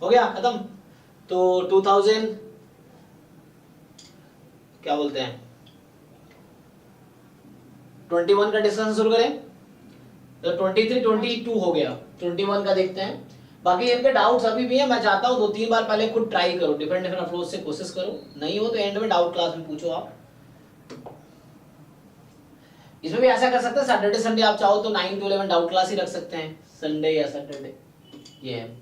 हो गया खत्म। तो 2000 क्या बोलते हैं 21 का डिस्कशन शुरू करें। तो 23 22 हो गया, 21 का देखते हैं। बाकी इनके डाउट्स अभी भी है, मैं चाहता हूँ 2-3 बार पहले खुद ट्राई करो, डिफरेंट डिफरेंट अप्रोच से कोशिश करो, नहीं हो तो एंड में डाउट क्लास में पूछो आप। इसमें भी ऐसा कर सकते हैं सैटरडे संडे आप चाहो तो 9 to 11 डाउट क्लास ही रख सकते हैं, संडे या सैटरडे। ये है,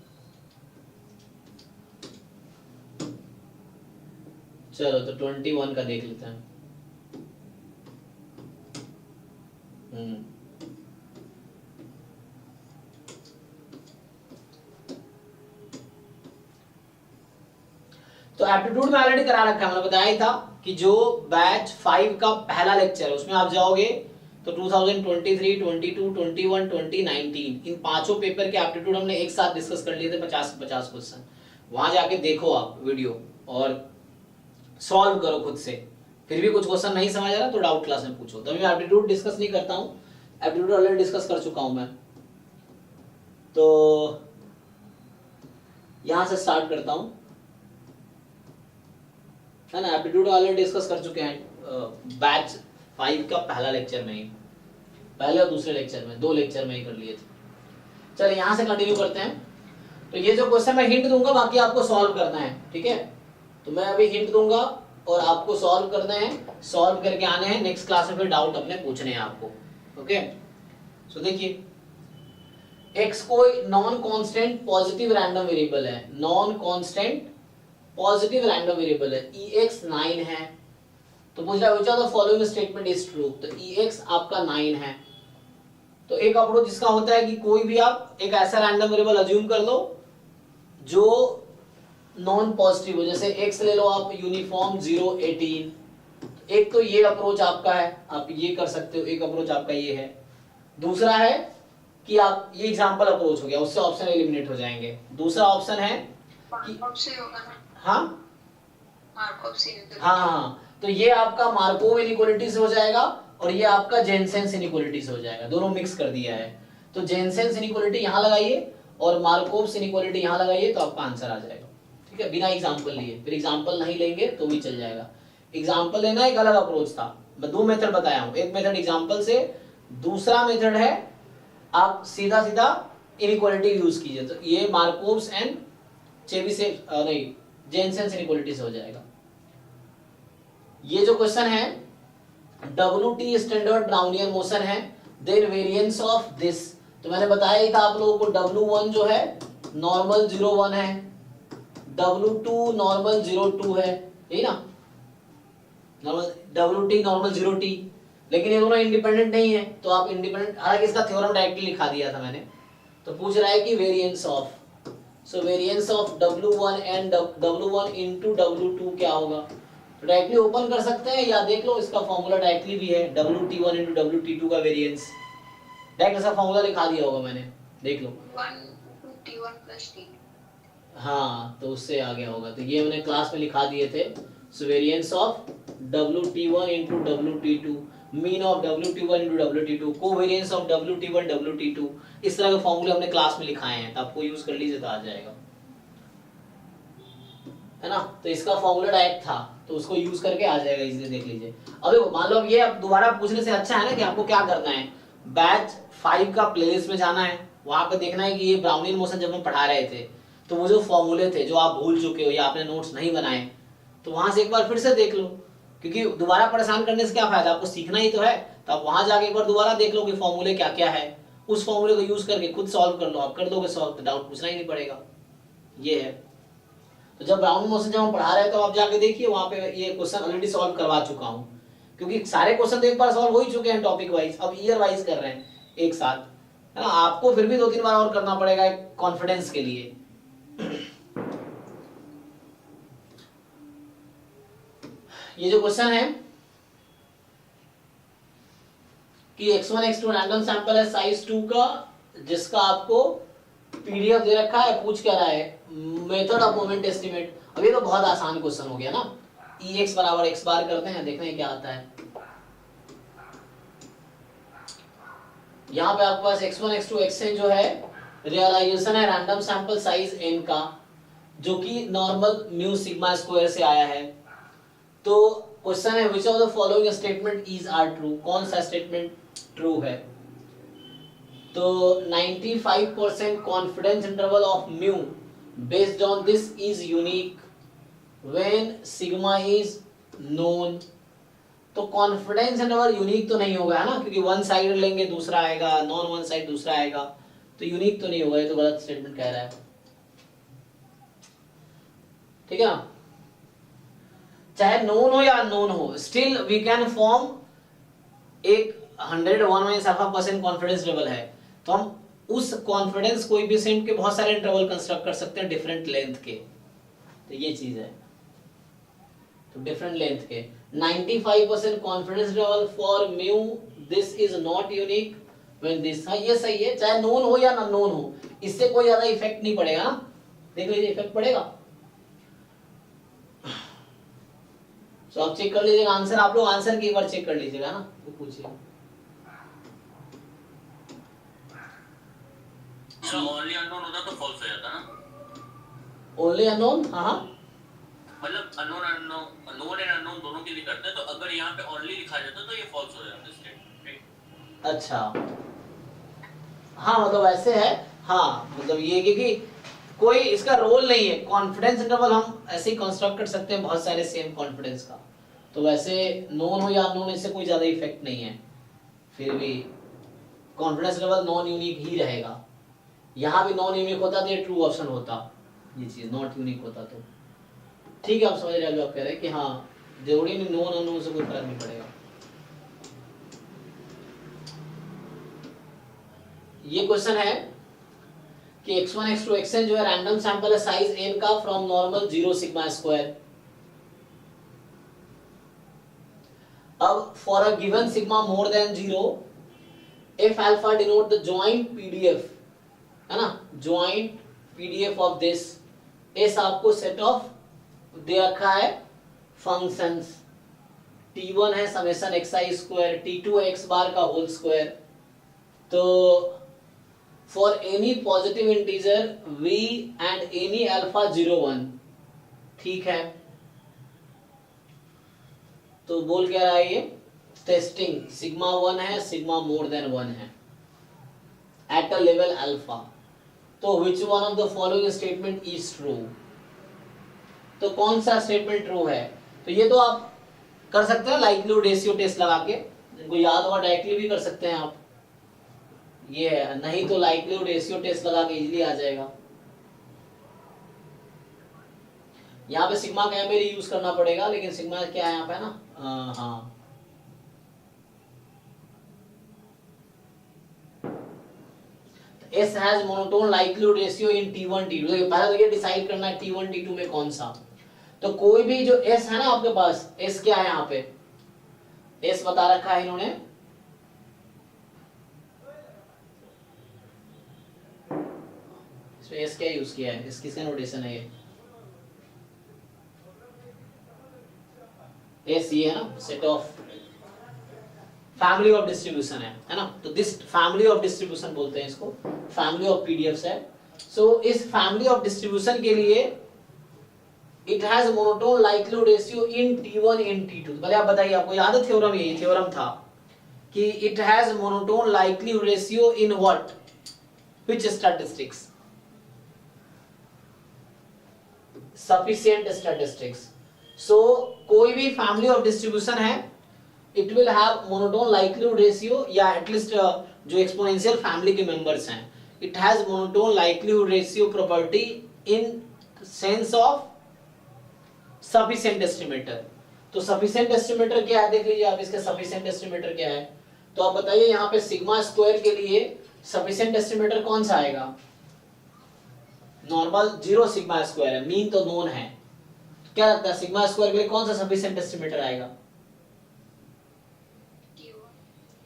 चलो तो 21 का देख लेते हैं। तो एप्टीट्यूड में ऑलरेडी करा रखा है, मैंने बताया ही था कि जो बैच 5 का पहला लेक्चर है उसमें आप जाओगे तो 2023, 22, 21, 20, 19 इन पांचों पेपर के एप्टीट्यूड हमने एक साथ डिस्कस कर लिए थे, 50 क्वेश्चन। वहां जाके देखो आप वीडियो और सॉल्व करो खुद से। फिर भी कुछ क्वेश्चन नहीं समझ आ रहा तो डाउट क्लास में पूछो। तभी मैं एप्टीट्यूड डिस्कस नहीं करता हूँ, एप्टीट्यूड ऑलरेडी डिस्कस कर चुका हूं मैं। तो यहां से स्टार्ट करता हूं, है ना। एप्टीट्यूड ऑलरेडी डिस्कस कर चुके हैं बैच 5 का पहला लेक्चर में ही, पहले और दूसरे लेक्चर में, 2 लेक्चर में ही कर लिए थे। चलिए यहां से कंटिन्यू करते हैं। तो ये जो क्वेश्चन मैं हिंट दूंगा, बाकी आपको सॉल्व करना है, ठीक है। तो मैं अभी हिंट दूंगा और आपको सॉल्व करना है, सॉल्व करके आने हैं, नेक्स्ट क्लास में फिर डाउट अपने पूछने हैं आपको। ओके, सो देखिए x कोई non constant positive random variable है, non constant positive random variable है, ex 9 है। तो पूछ रहा है the following statement is true, तो ex आपका 9 है। तो एक अप्रोच इसका होता है कि कोई भी आप एक ऐसा रैंडम वेरिएबल अज्यूम कर लो जो नॉन पॉजिटिव हो, जैसे x ले लो आप यूनिफॉर्म 0 18। एक तो ये अप्रोच आपका है, आप ये कर सकते हो, एक अप्रोच आपका ये है। दूसरा है कि आप ये एग्जांपल अप्रोच हो गया, उससे ऑप्शन एलिमिनेट हो जाएंगे। दूसरा ऑप्शन है कि हाँ हाँ, तो ये आपका मार्कोव इनइक्वालिटी से हो जाएगा और ये आपका जेनसेंस इनइक्वालिटी से हो जाएगा, दोनों मिक्स कर दिया है। तो जेनसेंस इनइक्वालिटी यहां लगाइए और मार्कोव इनइक्वालिटी यहां लगाइए तो आपका आंसर आ जाएगा, ठीक है, बिना एग्जांपल लिए। फिर एग्जांपल नहीं लेंगे तो भी चल जाएगा। एग्जांपल लेना एक अलग अप्रोच था, मैं 2 मेथड बताया हूं, एक मेथड एग्जांपल से, दूसरा मेथड है आप सीधा सीधा इनइक्वालिटी यूज कीजिए। तो ये मार्कोव्स एंड चेबीशेव नहीं जेनसेंस इनइक्वालिटी से हो जाएगा। ये जो क्वेश्चन है WT स्टैंडर्ड ब्राउनियन मोशन है, देन वेरिएंस ऑफ दिस। तो मैंने बताया ही था आप लोगों को W1 जो है नॉर्मल 01 है, W2 नॉर्मल 02 है, यही ना, नॉर्मल WT नॉर्मल 0T। लेकिन ये दोनों इंडिपेंडेंट नहीं है, तो आप इंडिपेंडेंट, हालांकि इसका थ्योरम डायरेक्टली लिखा दिया था मैंने। तो पूछ रहा है कि variance of, so variance of W1 and W1 into W2 क्या होगा। तो डायरेक्टली ओपन कर सकते हैं या देख लो, इसका फॉर्मूला डायरेक्टली भी है, WT1 इनटू WT2 का वेरिएंस, डायरेक्ट इसका फॉर्मूला लिखा दिया होगा मैंने, देख लो 1T1 + T। हाँ, तो उससे आ गया होगा। तो ये मैंने क्लास में लिखा दिए थे। So variance of WT1 into WT2, mean of WT1 into WT2, covariance of WT1 WT2, इस तरह के फॉर्मूले हमने क्लास में लिखाए हैं, तो आपको यूज कर लीजिए तो आ जाएगा, है ना। तो इसका फॉर्मूला डायरेक्ट था, तो उसको यूज करके आ जाएगा, इजीली देख लीजिए। अब देखो मान लो ये अब दोबारा पूछने से अच्छा है ना कि आपको क्या करना है, बैच 5 का प्लेलिस्ट में जाना है, वहां पे देखना है कि ये ब्राउनियन मोशन जब हम पढ़ा रहे थे तो वो जो फॉर्मूले थे जो आप भूल चुके हो या आपने नोट्स नहीं बनाए, तो वहां से एक बार फिर से देख लो, क्योंकि दोबारा परेशान करने से क्या फायदा, आपको सीखना ही तो है। तो आप वहां जाके एक बार दोबारा देख लो कि फॉर्मूले क्या क्या है, उस फॉर्मूले को यूज करके खुद सॉल्व कर लो, आप कर दोगे सॉल्व, तो डाउट पूछना ही नहीं पड़ेगा। ये है। तो जब ब्राउनियन मोशन जब हम पढ़ा रहे हैं तो आप जाके देखिए, वहां पे ये क्वेश्चन ऑलरेडी सॉल्व करवा चुका हूं, क्योंकि सारे क्वेश्चन तो एक बार सॉल्व हो ही चुके हैं टॉपिक वाइज, अब ईयर वाइज कर रहे हैं एक साथ, है ना। आपको फिर भी 2-3 बार और करना पड़ेगा कॉन्फिडेंस के लिए। ये जो क्वेश्चन है कि x1 x2 रैंडम सैंपल है साइज 2 का, जिसका आपको पीडीएफ दे रखा है, पूछ क्या रहा है मेथड ऑफ मोमेंट एस्टिमेट। अब ये तो बहुत आसान क्वेश्चन हो गया ना, ex बराबर x बार करते हैं, देखते हैं क्या आता है। यहाँ पे आपके पास x1 x2 xn जो है रियलाइजेशन है रैंडम सैंपल साइज n का, जो कि नॉर्मल म्यू सिग्मा स्क्वायर से आया है। तो क्वेश्चन है which of the following statement is are true, कौन सा स्टेटमेंट ट्रू है। तो 95% confidence interval of mu based on this is unique when sigma is known. तो कॉन्फिडेंस इंटरवल यूनिक तो नहीं होगा है ना, क्योंकि वन साइड लेंगे दूसरा आएगा, नॉन वन साइड दूसरा आएगा, तो यूनिक तो नहीं होगा, ये तो गलत स्टेटमेंट कह रहा है। ठीक है ना, चाहे नोन हो या अननोन हो, स्टिल वी कैन फॉर्म एक 101% कॉन्फिडेंस लेवल है, तो हम उस कॉन्फिडेंस कोएफिशिएंट के बहुत सारे इंटरवल कंस्ट्रक्ट कर सकते हैं डिफरेंट लेंथ के। तो ये चीज है, तो डिफरेंट लेंथ के 95% confidence level for mu, this is not unique when this, हाँ ये सही है, चाहे नोन हो या अननोन हो, इससे कोई ज्यादा इफेक्ट नहीं पड़ेगा ना, देख लीजिए इफेक्ट पड़ेगा। तो आप चेक कर लीजिएगा आंसर, आप लोग आंसर की एक बार चेक कर लीजिएगा ना, तो पूछिए। ओनली अननोन होता तो फॉल्स हो जाता ना, ओनली अननोन, हाँ मतलब अननोन नोन एंड अननोन दोनों के लिए करते हैं, तो अगर यहाँ पे ओनली लिखा जाता तो ये फॉल्स हो जाता स्टेटमेंट। अच्छा, हाँ मतलब ऐसे है, हाँ मतलब ये क्योंकि कोई इसका रोल नहीं है, कॉन्फिडेंस इंटरवल हम ऐसे ही कंस्ट्रक्ट कर सकते हैं बहुत सारे सेम कॉन्फिडेंस का, तो वैसे नोन हो या अननोन इससे कोई ज्यादा इफेक्ट नहीं है, फिर भी कॉन्फिडेंस लेवल नॉन यूनिक ही रहेगा। यहाँ भी नॉन यूनिक होता तो ये ट्रू ऑप्शन होता, ये चीज नॉट यूनिक होता तो ठीक है। आप समझ रहे हो, आप कह रहे हैं कि हाँ जरूरी नहीं, नॉन अननोन से कोई फर्क नहीं पड़ेगा। ये क्वेश्चन है कि x1 x2 xn जो है रैंडम सैंपल है साइज n का फ्रॉम नॉर्मल 0 सिग्मा स्क्वायर। अब for a given sigma more than 0 if alpha denote the joint PDF है ना, joint PDF of this, S आपको सेट ऑफ दे रखा है फंक्शंस, T1 है समेशन xi स्क्वायर, T2 है x bar का whole square. तो for any positive integer v and any alpha 0 1, ठीक है। तो बोल क्या रहा है ये, टेस्टिंग सिग्मा 1 है, सिग्मा मोर देन 1 है एट अ लेवल अल्फा, तो which one of the following statement is true, तो कौन सा स्टेटमेंट ट्रू है। तो ये तो आप कर सकते हैं लाइक्लीहुड रेशियो टेस्ट लगा के, इनको याद होगा डायरेक्टली भी कर सकते हैं आप, ये है, नहीं तो लाइक्लीहुड रेशियो टेस्ट लगा के इजीली आ जाएगा। यहाँ पे सिग्मा का मेरे यूज करना पड़ेगा, लेकिन सिग्मा क्या है यहाँ पे ना, हाँ S has monotone likelihood ratio in T1 T2, तो पहले तो ये डिसाइड करना है T1 T2 में कौन सा, तो कोई भी जो S है ना आपके पास, S क्या है यहाँ पे, S बता रखा है इन्होंने, इसमें S क्या यूज किया है, इस किसका नोटेशन है ये, S ये है ना set of family of distribution है ना, तो दिस फैमिली ऑफ डिस्ट्रीब्यूशन बोलते हैं इसको, फैमिली ऑफ पीडीएफ्स है। सो इस फैमिली ऑफ डिस्ट्रीब्यूशन के लिए it has monotone likelihood ratio in T1 in T2। पहले आप बताइए, आपको याद है थ्योरम, ये थ्योरम था कि it has monotone likelihood ratio in what, which statistics, sufficient statistics. So कोई भी फैमिली ऑफ डिस्ट्रीब्यूशन है, it will have monotone likelihood ratio, या at least जो exponential family के members हैं, it has monotone likelihood ratio property in sense of sufficient estimator। तो sufficient estimator क्या है देख लीजिए आप, इसके sufficient estimator क्या है, तो आप बताइए यहाँ पे सिग्मा स्क्वायर के लिए sufficient estimator कौन सा आएगा, नॉर्मल 0 सिग्मा स्क्वायर है, मीन तो नोन है, तो क्या लगता है सिग्मा स्क्वायर के लिए कौन सा sufficient estimator आएगा,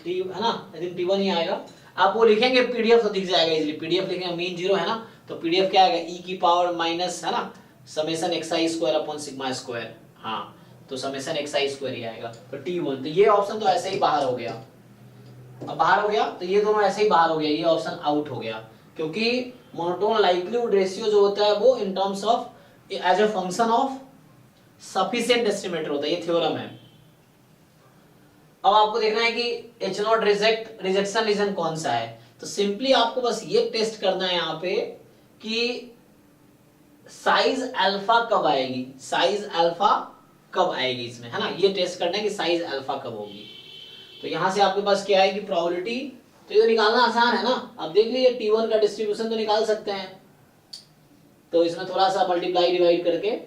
है ना, आई थिंक T1 ही आएगा। आप वो लिखेंगे पीडीएफ तो दिख जाएगा इजीली, पीडीएफ लिखेंगे मीन 0 है ना, तो पीडीएफ क्या आएगा e की पावर माइनस है ना summation xi square upon sigma square, हाँ तो समेशन xi स्क्वायर ही आएगा, तो T1, तो ये ऑप्शन तो ऐसे ही बाहर हो गया, अब बाहर हो गया, तो ये दोनों ऐसे ही बाहर हो गया, ये ऑप्शन आउट हो गया, क्योंकि मोनोटोन लाइक्लीहुड रेशियो जो होता है वो in terms of as a function of sufficient estimator होता है, ये थ्योरम है। अब आपको देखना है कि H0 रिजेक्शन रीजन कौन सा है। तो सिंपली आपको बस ये टेस्ट करना है यहाँ पे कि साइज अल्फा कब आएगी, साइज अल्फा कब आएगी इसमें, है ना। ये टेस्ट करना है कि साइज अल्फा कब होगी। तो यहां से आपके पास क्या है कि प्रोबेबिलिटी, तो ये निकालना आसान है ना। अब देख लीजिए T1 का डिस्ट्रीब्यूशन तो निकाल सकते हैं, तो इसमें थोड़ा सा मल्टीप्लाई डिवाइड करके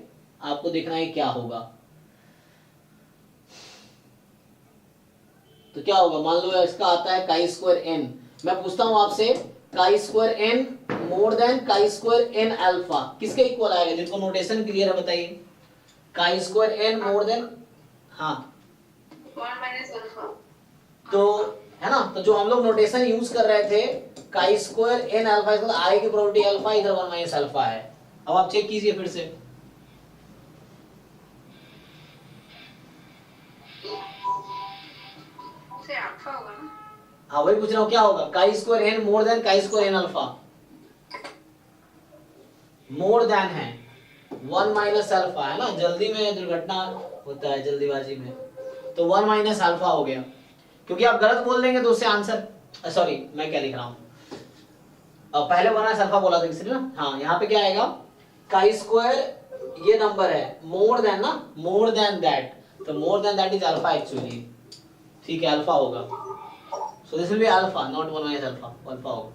आपको देखना है क्या होगा। तो क्या होगा, मान लो इसका आता है काई स्क्वायर एन। मैं पूछता हूं आपसे, chi square n more than chi square n alpha किसके इक्वल आएगा? जिनको नोटेशन क्लियर है बताइए। काई स्क्वायर एन मोर देन, हाँ 1 minus alpha. तो है ना, तो जो हम लोग नोटेशन यूज कर रहे थे काई स्क्वायर एन अल्फा, इसका मतलब आई की प्रोबेबिलिटी अल्फा, इधर 1 माइनस अल्फा है। अब आप चेक कीजिए फिर से, से alpha होगा ना? हाँ वही पूछ रहा हूँ क्या होगा, chi square n more than chi square n alpha, more than है 1 माइनस अल्फा, है ना। जल्दी में दुर्घटना होता है, जल्दीबाजी में, तो 1 माइनस अल्फा हो गया। क्योंकि आप गलत बोल देंगे तो उससे आंसर, सॉरी मैं क्या लिख रहा हूँ, पहले 1 माइनस अल्फा बोला था किसी ने ना, हाँ यहाँ पे क्या आएगा, काई स्क्वायर ये नंबर है मोर देन ना, मोर देन दैट, तो more than that is alpha actually, ठीक है अल्फा होगा। So this will be alpha not 1 minus alpha, alpha होगा।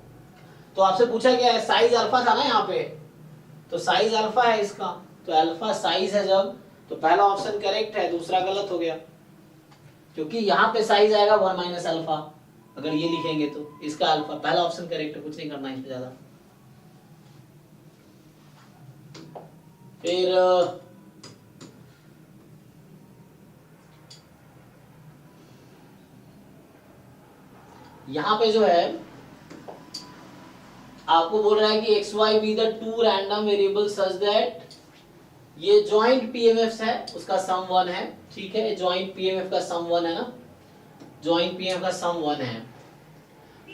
तो आपसे पूछा क्या है, साइज अल्फा था ना यहाँ पे, तो साइज अल्फा है इसका, तो अल्फा साइज है जब, तो पहला ऑप्शन करेक्ट है, दूसरा गलत हो गया, क्योंकि यहाँ पे साइज आएगा 1 माइनस अल्फा, अगर ये लिखेंगे तो इसका अल्फा, पहला ऑप्शन करेक्ट है, कुछ नहीं करना इसमें ज्यादा। फिर यहाँ पे जो है आपको बोल रहा है कि X Y be the two random variable such that, ये जॉइंट पीएमएफ है, उसका सम 1 है, ठीक है, जॉइंट पीएमएफ का सम 1 है ना, जॉइंट पीएमएफ का सम 1 है,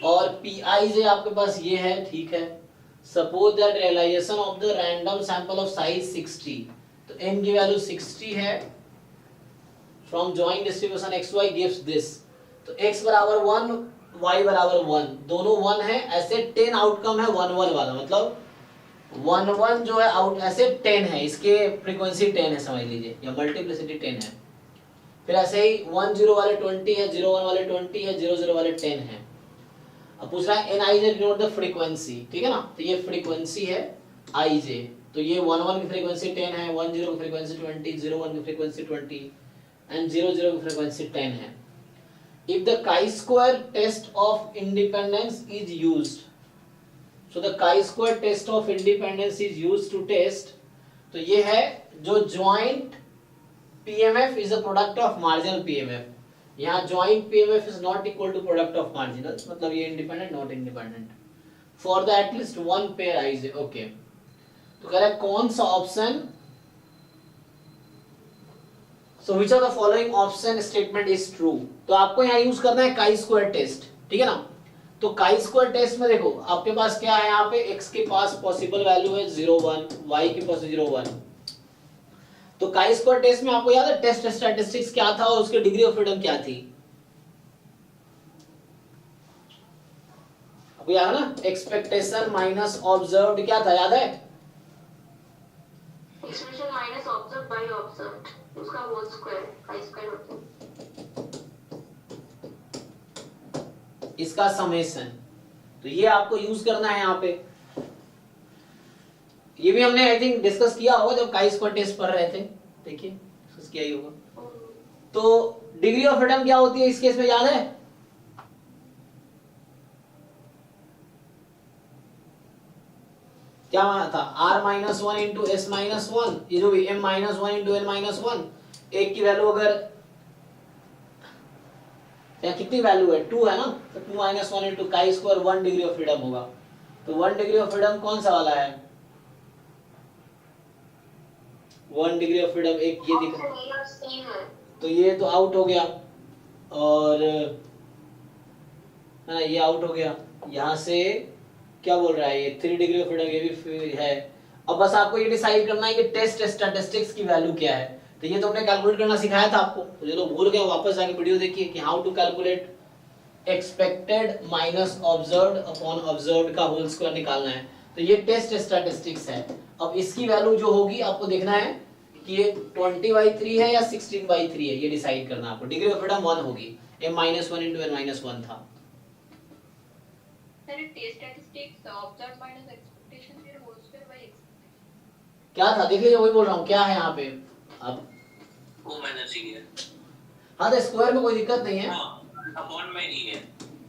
और पीआईजे आपके पास ये है, ठीक है। Suppose that realisation of the random sample of size 60, तो n की वैल्यू 60 है, from joint distribution X Y gives this, तो x बराबर 1 y बराबर 1, दोनों 1 है, ऐसे 10 आउटकम है 1 1 वाला, मतलब 1 1 जो है आउट ऐसे 10 है, इसके फ्रीक्वेंसी 10 है समझ लीजिए, या मल्टीप्लिसिटी 10 है। फिर ऐसे ही 1 0 वाले 20 है, 0 1 वाले 20 है, 0 0 वाले 10 है। अब पूछ रहा है nij डिनोट द फ्रीक्वेंसी, ठीक है ना, तो ये फ्रीक्वेंसी है ij, तो ये 1 1 की फ्रीक्वेंसी 10 है, 1 0 की फ्रीक्वेंसी 20, 0 1 की फ्रीक्वेंसी 20 एंड 0 0 की फ्रीक्वेंसी 10 है। If the chi-square test of independence is used, so the chi-square test of independence is used to test, तो ये है जो joint PMF is a product of marginal PMF, यहाँ joint PMF is not equal to product of marginal, मतलब ये independent not independent, for the at least one pair ij, okay। तो कह रहा है कौन सा option, so which of the following option statement is true, तो आपको यहाँ यूज करना है काई स्क्वायर टेस्ट, ठीक है ना। तो काई स्क्वायर टेस्ट में देखो आपके पास क्या है, यहाँ पे x के पास पॉसिबल वैल्यू है 0 1, y के पास 0 1, तो काई स्क्वायर टेस्ट में आपको याद है टेस्ट स्टैटिस्टिक्स क्या था और उसकी डिग्री ऑफ फ्रीडम क्या थी, आपको याद है ना, एक्सपेक्टेशन माइनस ऑब्जर्व्ड क्या था, याद है, Expression minus observed by observed, उसका whole square, chi square होता है। इसका समेशन, तो ये आपको यूज करना है यहाँ पे। ये भी हमने आई थिंक डिस्कस किया होगा जब काई स्क्वायर टेस्ट पढ़ रहे थे, देखिए डिस्कस किया ही होगा। तो डिग्री ऑफ फ्रीडम क्या होती है इस केस में, याद है, क्या था, r minus 1 into S minus 1, ये जो m minus 1 into n minus 1, एक की वैल्यू अगर यहाँ कितनी वैल्यू है 2 है ना, तो 2 minus 1 into chi square 1 degree of freedom होगा। तो 1 डिग्री ऑफ फ्रीडम कौन सा वाला है, 1 डिग्री ऑफ फ्रीडम एक ये दिख रहा है, तो ये तो आउट हो गया, और है ना ये आउट हो गया। यहाँ से क्या बोल रहा है ये 3 डिग्री ऑफ फ्रीडम, ये भी है, अब बस आपको ये डिसाइड करना है कि टेस्ट स्टैटिस्टिक्स की वैल्यू क्या है। तो ये तो हमने कैलकुलेट करना सिखाया था आपको, तो जो लोग भूल गए वापस जाके वीडियो देखिए कि how to calculate expected minus observed upon observed का होल स्क्वायर निकालना है। तो ये टेस्ट स्टैटिस्टिक्स है। अब इसकी वैल्यू जो होगी आपको देखना है कि ये 20/3 है या 16/3 है, ये डिसाइड करना आपको। डिग्री ऑफ फ्रीडम 1 होगी, m-1 into n-1 था। Sir test statistics observe minus expectation फिर होल स्क्वायर बाय एक्सपेक्टेशन क्या था देखिए, वही बोल रहा हूँ क्या है यहाँ पे। अब ओ माइनस ई है। हाँ तो स्क्वायर में कोई दिक्कत नहीं है, अपॉन में ई है।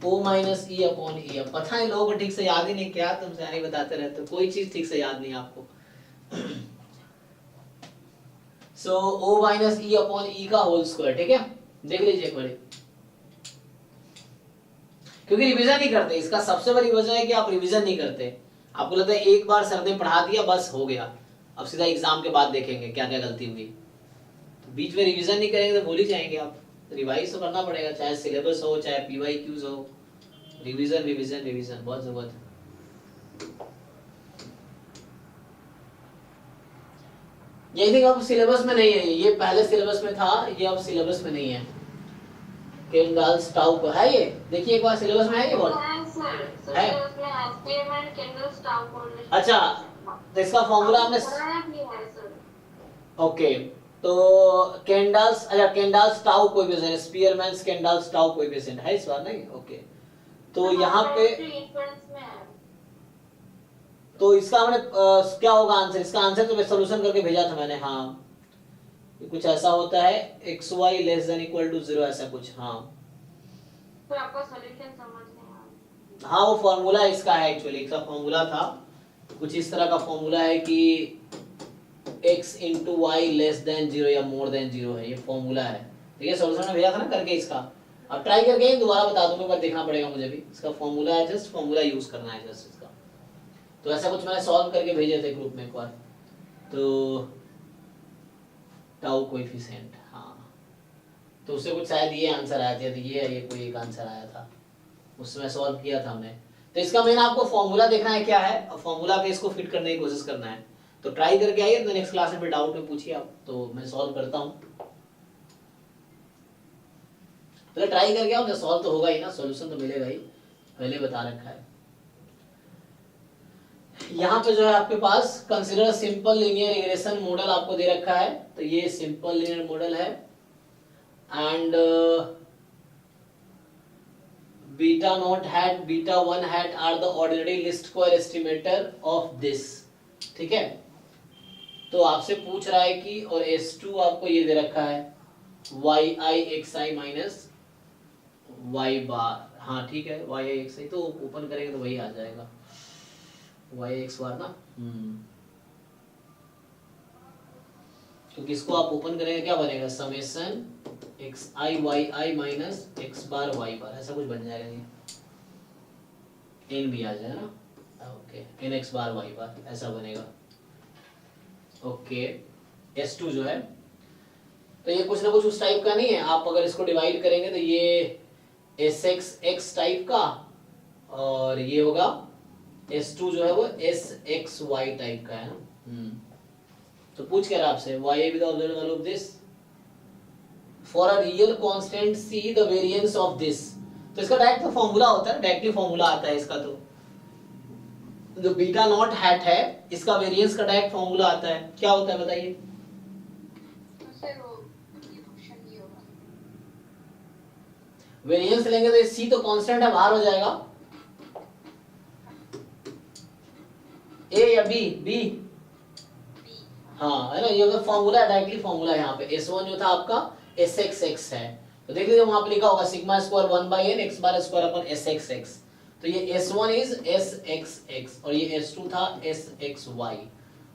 o माइनस ई अपॉन ई। अब पता है लोगों को ठीक से याद ही नहीं, क्या तुम सारे बताते रहते हो, कोई चीज ठीक से याद नहीं आपको। सो o माइनस ई अपॉन ई का होल स्क्वायर, ठीक है, देख लीजिए एक बार। क्योंकि रिवीजन नहीं करते, इसका सबसे बड़ी वजह है कि आप रिवीजन नहीं करते। आपको लगता है एक बार सर ने पढ़ा दिया बस हो गया, अब सीधा एग्जाम के बाद देखेंगे क्या क्या गलती हुई। तो बीच में रिवीजन नहीं करेंगे तो भूल ही जाएंगे आप। रिवाइज तो करना पड़ेगा, चाहे सिलेबस हो चाहे पीवाईक्यूज हो, रिवीजन रिवीजन रिवीजन बहुत जरूरत है। ये थिंक अब सिलेबस में नहीं है, ये पहले सिलेबस में था, ये अब सिलेबस में नहीं है। केंडाल्स टाउ को है ये, देखिए एक बार सिलेबस में है ये वर्ड है। अच्छा तो इसका फॉर्मूला हमने ओके, तो केंडाल्स, अच्छा Kendall's tau coefficient, Spearman's Kendall's tau coefficient है इस बार नहीं। ओके तो यहाँ पे तो इसका हमने क्या होगा आंसर, इसका आंसर तो मैं सॉल्यूशन करके भेजा था मैंने। हाँ ये कुछ ऐसा होता है xy < 0 ऐसा कुछ। हाँ तो आपको सॉल्यूशन समझ नहीं आया। हाँ वो फॉर्मूला इसका है, एक्चुअली इसका फॉर्मूला था कुछ इस तरह का फॉर्मूला है कि x into y < 0 या < 0 है, ये फॉर्मूला है। ठीक है, सॉल्यूशन में भेजा था ना करके इसका। अब ट्राई करके दोबारा बता दूंगा, पर देखना पड़ेगा मुझे भी। इसका फॉर्मूला है, जस्ट फॉर्मूला यूज करना है जस्ट इसका। तो ऐसा कुछ मैंने सॉल्व करके भेजे थे ग्रुप में एक बार। तो टाउ कोएफिशिएंट, हाँ तो उससे कुछ शायद ये आंसर आया था, ये कोई एक आंसर आया था, उसमें सॉल्व किया था हमने। तो इसका मेन आपको फॉर्मूला देखना है क्या है, और फॉर्मूला पे इसको फिट करने की कोशिश करना है। तो ट्राई करके आइए, तो नेक्स्ट क्लास में फिर डाउट में पूछिए आप, तो मैं सॉल्व करता हूँ। पहले ट्राई करके आओ, सॉल्व तो होगा ही ना, सॉल्यूशन तो मिलेगा ही, पहले बता रखा है। यहाँ पे जो है आपके पास consider simple linear regression model आपको दे रखा है। तो ये सिंपल लीनियर मॉडल है and beta nought hat beta 1 hat are the ordinary least square estimator of this. ठीक है, तो आपसे पूछ रहा है कि और S2 आपको ये दे रखा है yi xi माइनस y बार। हाँ ठीक है, yi xi तो ओपन करेंगे तो वही आ जाएगा y x बार ना। क्योंकि इसको आप ओपन करेंगे क्या बनेगा, summation xi yi minus x बार y बार, ऐसा कुछ बन जाएगा। ये n भी आ जाए ना, ओके n x बार y बार ऐसा बनेगा। ओके S2 जो है तो ये कुछ ना कुछ उस टाइप का नहीं है। आप अगर इसको डिवाइड करेंगे तो ये sx x टाइप का, और ये होगा S2 जो है वो sxy टाइप का है ना। तो पूछ क्या रहा आपसे, y with observed value of this for a real constant see the variance of this. तो इसका डायरेक्ट तो फॉर्मूला होता है, डायरेक्टली फॉर्मूला आता है इसका। तो जो बीटा नॉट हैट है इसका वेरिएंस का डायरेक्ट फॉर्मूला आता है, क्या होता है बताइए। सर वो ये क्वेश्चन ये होगा, वेरिएंस लेंगे तो सी तो कांस्टेंट है, बाहर हो जाएगा। ए या बी, बी हाँ है ना, ये फॉर्मूला है, डायरेक्टली फॉर्मूला है। यहाँ पे S1 जो था आपका sxx है, तो देख लीजिए वहां पे लिखा होगा sigma square 1/n x bar square upon sxx। तो ये S1 इज sxx और ये S2 था sxy।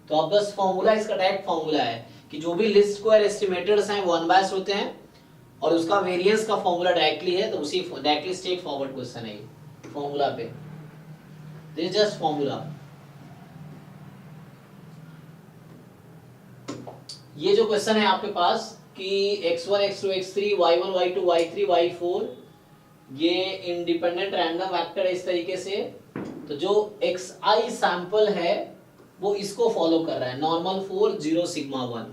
तो अब बस फॉर्मूला, इसका डायरेक्ट फॉर्मूला है कि जो भी लीस्ट स्क्वायर एस्टिमेटेड्स हैं वो अनबायस्ड होते हैं, और उसका वेरिएंस का फॉर्मूला डायरेक्टली है। तो उसी डायरेक्टली स्ट्रेट फॉरवर्ड क्वेश्चन है ये फॉर्मूला पे, दिस इज जस्ट फॉर्मूला। ये जो क्वेश्चन है आपके पास कि x1 x2 x3 y1 y2 y3 y4 ये इंडिपेंडेंट रैंडम वेक्टर है इस तरीके से। तो जो xi सैंपल है वो इसको फॉलो कर रहा है, नॉर्मल 4 0 सिग्मा 1,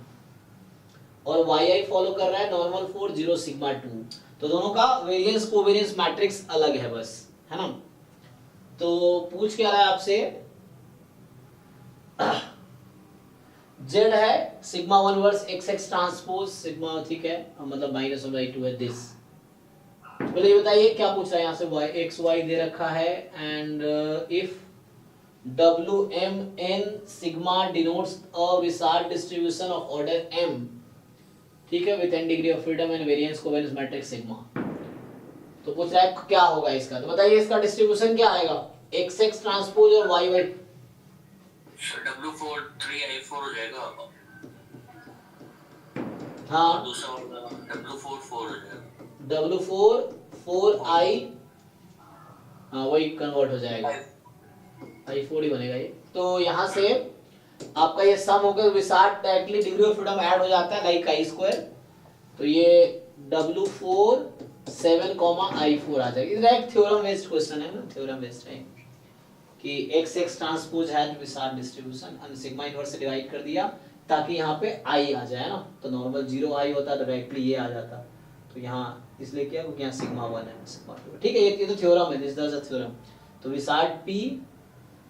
और yi फॉलो कर रहा है नॉर्मल 4 0 सिग्मा 2। तो दोनों का वेरिएंस कोवेरिएंस मैट्रिक्स अलग है बस, है ना। तो पूछ क्या रहा है आपसे, z है सिग्मा 1 वर्स xx ट्रांसपोज सिग्मा, ठीक है, मतलब -1/2 है दिस। पहले ये बताइए क्या पूछ रहा है यहाँ से, x y दे रखा है, and if WMN sigma denotes a Wishart distribution of order m, ठीक है, with n degree of freedom and variance covariance matrix sigma. तो पूछ रहा है क्या होगा इसका, तो बताइए इसका डिस्ट्रीब्यूशन क्या आएगा, xx ट्रांसपोज और yy। W4 3i4 हो जाएगा। हाँ, दूसरा वाला W4 4 हो जाएगा। W4 4i, हाँ वही कन्वर्ट हो जाएगा, i4 ही बनेगा ये। तो यहाँ से आपका ये सम होकर Wishart directly degree of freedom add हो जाता है लाइक i²। तो ये W4 7, i4 आ जाएगा। इधर एक थ्योरम बेस्ड क्वेश्चन है ना, थ्योरम बेस्ड है कि xx ट्रांसपोज हैज विसार्ड डिस्ट्रीब्यूशन, और सिग्मा इनवर्स से डिवाइड कर दिया ताकि यहाँ पे i आ जाए ना। तो नॉर्मल 0 i होता तो डायरेक्टली ये आ जाता, तो यहाँ इसलिए क्या, क्योंकि यहाँ सिग्मा 1 है, सिग्मा 2, ठीक है। ये तो थ्योरम है, दिस इज द थ्योरम। तो विसार्ड p,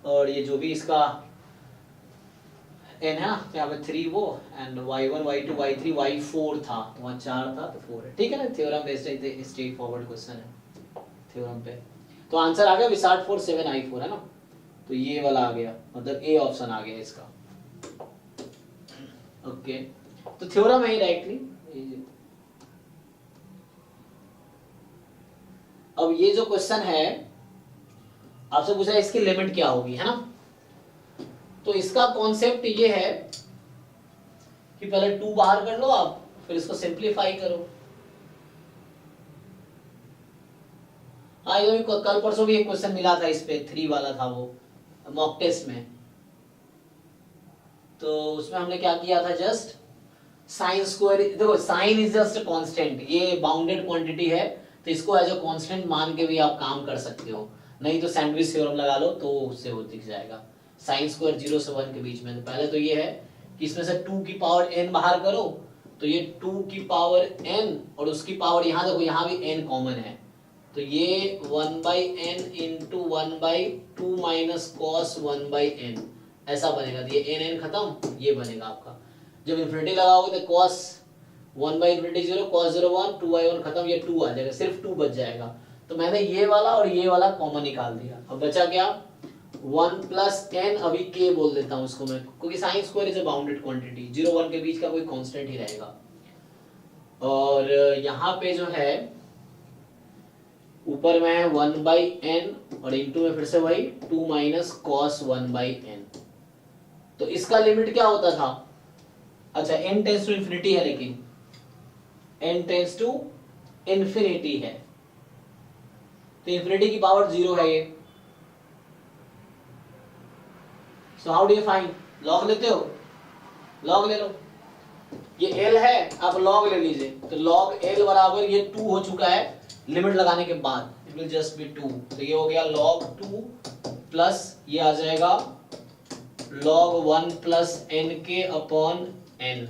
और ये जो भी इसका n है ना, यहाँ पे 3 वो, and y1 y2 y3 y4 था, तो वहाँ 4 था तो 4 है, ठीक है ना। थ्योरम बेस्ड है, स्ट्रेट फॉरवर्ड क्वेश्चन है थ्योरम पे। तो आंसर आ गया विसार्ड 4 7 i4, है ना। तो ये वाला आ गया, मतलब ए ऑप्शन आ गया इसका, ओके। तो थ्योरम है डायरेक्टली। अब ये जो क्वेश्चन है आपसे पूछा है इसकी लिमिट क्या होगी, है ना। तो इसका कॉन्सेप्ट ये है कि पहले 2 बाहर कर लो आप, फिर इसको सिंप्लीफाई करो। हाँ, ये कल परसों भी एक क्वेश्चन मिला था इस पे, 3 वाला था वो मॉक टेस्ट में। तो उसमें हमने क्या किया था, जस्ट साइन स्क्वायर, देखो sine is just a constant, ये बाउंडेड क्वांटिटी है, तो इसको एज अ कांस्टेंट मान के भी आप काम कर सकते हो, नहीं तो सैंडविच थ्योरम लगा लो तो उससे वो दिख जाएगा। साइन स्क्वायर 0 से 1 के बीच में। तो पहले तो ये है कि इसमें से 2 की पावर n बाहर करो, तो ये 2 की पावर n, और उसकी पावर यहाँ देखो, यहाँ भी n कॉमन है, तो ये 1/n into 1/2 minus cos 1/n ऐसा बनेगा। तो ये n खत्म, ये बनेगा आपका। जब इन्फिनिटी लगाओगे तो cos 1/∞ 0, cos 0 1, 2/1 खत्म, ये 2 आ जाएगा, सिर्फ 2 बच जाएगा। तो मैंने ये वाला और ये वाला कॉमन निकाल दिया। अब बचा क्या, 1 प्लस n, अभी k बोल देता हूँ इसको मैं, क्योंकि sine square is a bounded quantity, 0 1 के बीच का कोई कांस्टेंट ही रहेगा। और यहाँ पे जो है ऊपर में 1/n, और इंटू में फिर से वही 2 माइनस cos 1/n। तो इसका लिमिट क्या होता था, अच्छा n टेंस टू इंफिनिटी है, लेकिन n टेंस टू इंफिनिटी है, तो इंफिनिटी की पावर 0 है ये। So how do you find, log लेते हो, लॉग ले लो, ये l है, आप लॉग ले लीजिए। तो लॉग l बराबर ये 2 हो चुका है लिमिट लगाने के बाद, इट विल जस्ट बी 2। तो ये हो गया log 2 प्लस ये आ जाएगा log 1 प्लस n के अपॉन n,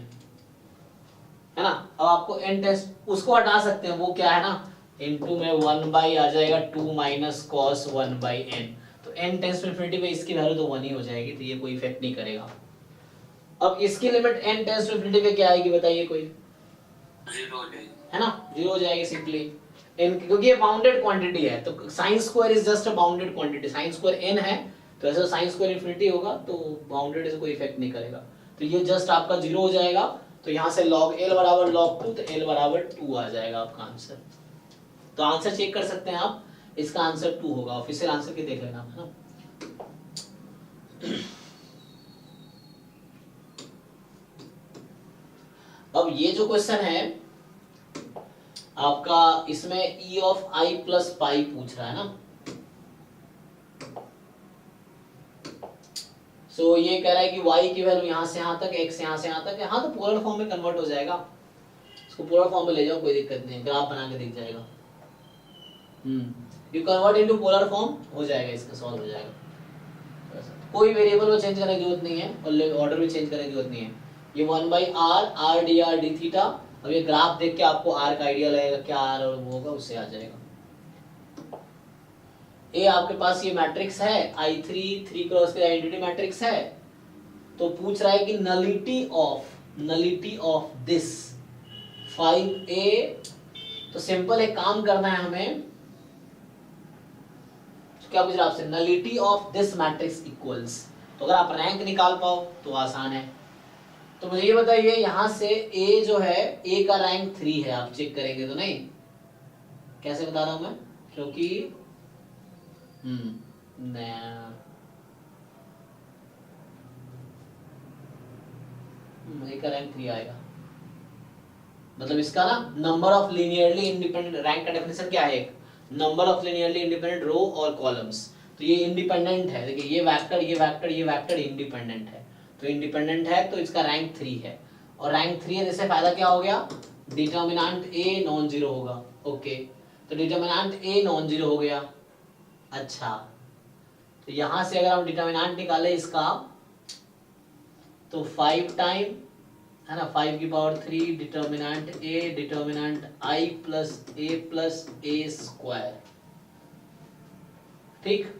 है ना। अब आपको n टेस्ट उसको हटा सकते हैं, वो क्या है ना, इनटू में 1 बाई आ जाएगा 2 माइनस cos 1/n। तो n टेंस टू इंफिनिटी पे इसकी वैल्यू तो 1 ही हो जाएगी, तो ये कोई इफेक्ट नहीं करेगा। अब इसकी limit n tends to infinity पे क्या आएगी बताइए कोई, 0 हो जाएगी, है ना, 0 हो जाएगी सिंपली, n, क्योंकि ये बाउंडेड क्वांटिटी है। तो sine square is just a bounded quantity, sine square n है, तो ऐसा साइन स्क्वायर इंफिनिटी होगा, तो बाउंडेड से कोई इफेक्ट नहीं करेगा। तो ये जस्ट आपका 0 हो जाएगा। तो यहाँ से log l बराबर log 2, तो l बराबर 2 आ जाएगा आपका आंसर। तो आंसर चेक कर सकते हैं आप, इसका आंसर 2 होगा, ऑफिशियल आंसर के देख लेना, है ना। अब ये जो क्वेश्चन है आपका, इसमें e of i plus pi पूछ रहा है ना। सो ये कह रहा है कि y की वैल्यू यहाँ से यहाँ तक, x यहाँ से यहाँ तक है। हाँ, तो पोलर फॉर्म में कन्वर्ट हो जाएगा, इसको पोलर फॉर्म में ले जाओ, कोई दिक्कत नहीं, ग्राफ बना के दिख जाएगा। You convert into polar form, हो जाएगा, इसका सॉल्व हो जाएगा। कोई वेरिएबल में चेंज करने की जरूरत नहीं है और ऑर्डर भी चेंज करने की जरूरत नहीं है। ये 1/r r dr d theta. अब ये ग्राफ देख के आपको r का आइडिया लगेगा क्या r और वो होगा, उससे आ जाएगा। ए आपके पास ये मैट्रिक्स है I3 3 क्रॉस के आइडेंटिटी मैट्रिक्स है। तो पूछ रहा है कि नलिटी ऑफ दिस 5a। तो सिंपल एक काम करना है हमें, तो क्या पूछ रहा है आपसे, nullity of this matrix equals. तो अगर आप रैंक निकाल पाओ तो आसान है। तो मुझे ये बताइए यहाँ से a जो है, a का रैंक 3 है, आप चेक करेंगे तो नहीं, कैसे बता रहा हूं मैं, क्योंकि a का रैंक 3 आएगा। मतलब इसका ना number of linearly independent, rank का डेफिनेशन क्या है, एक नंबर ऑफ लीनियरली इंडिपेंडेंट रो और कॉलम्स। तो ये इंडिपेंडेंट है, देखिए ये वेक्टर ये वेक्टर ये वेक्टर इंडिपेंडेंट है। तो इंडिपेंडेंट है तो इसका रैंक 3 है। और रैंक 3 है जैसे फायदा क्या हो गया, डिटर्मिनेंट a नॉन जीरो होगा। ओके, तो डिटर्मिनेंट a नॉन जीरो हो गया। अच्छा, तो यहां से अगर हम डिटर्मिनेंट निकाले इसका तो 5 टाइम है ना, 5 की power 3 determinant a determinant I plus a square. ठीक,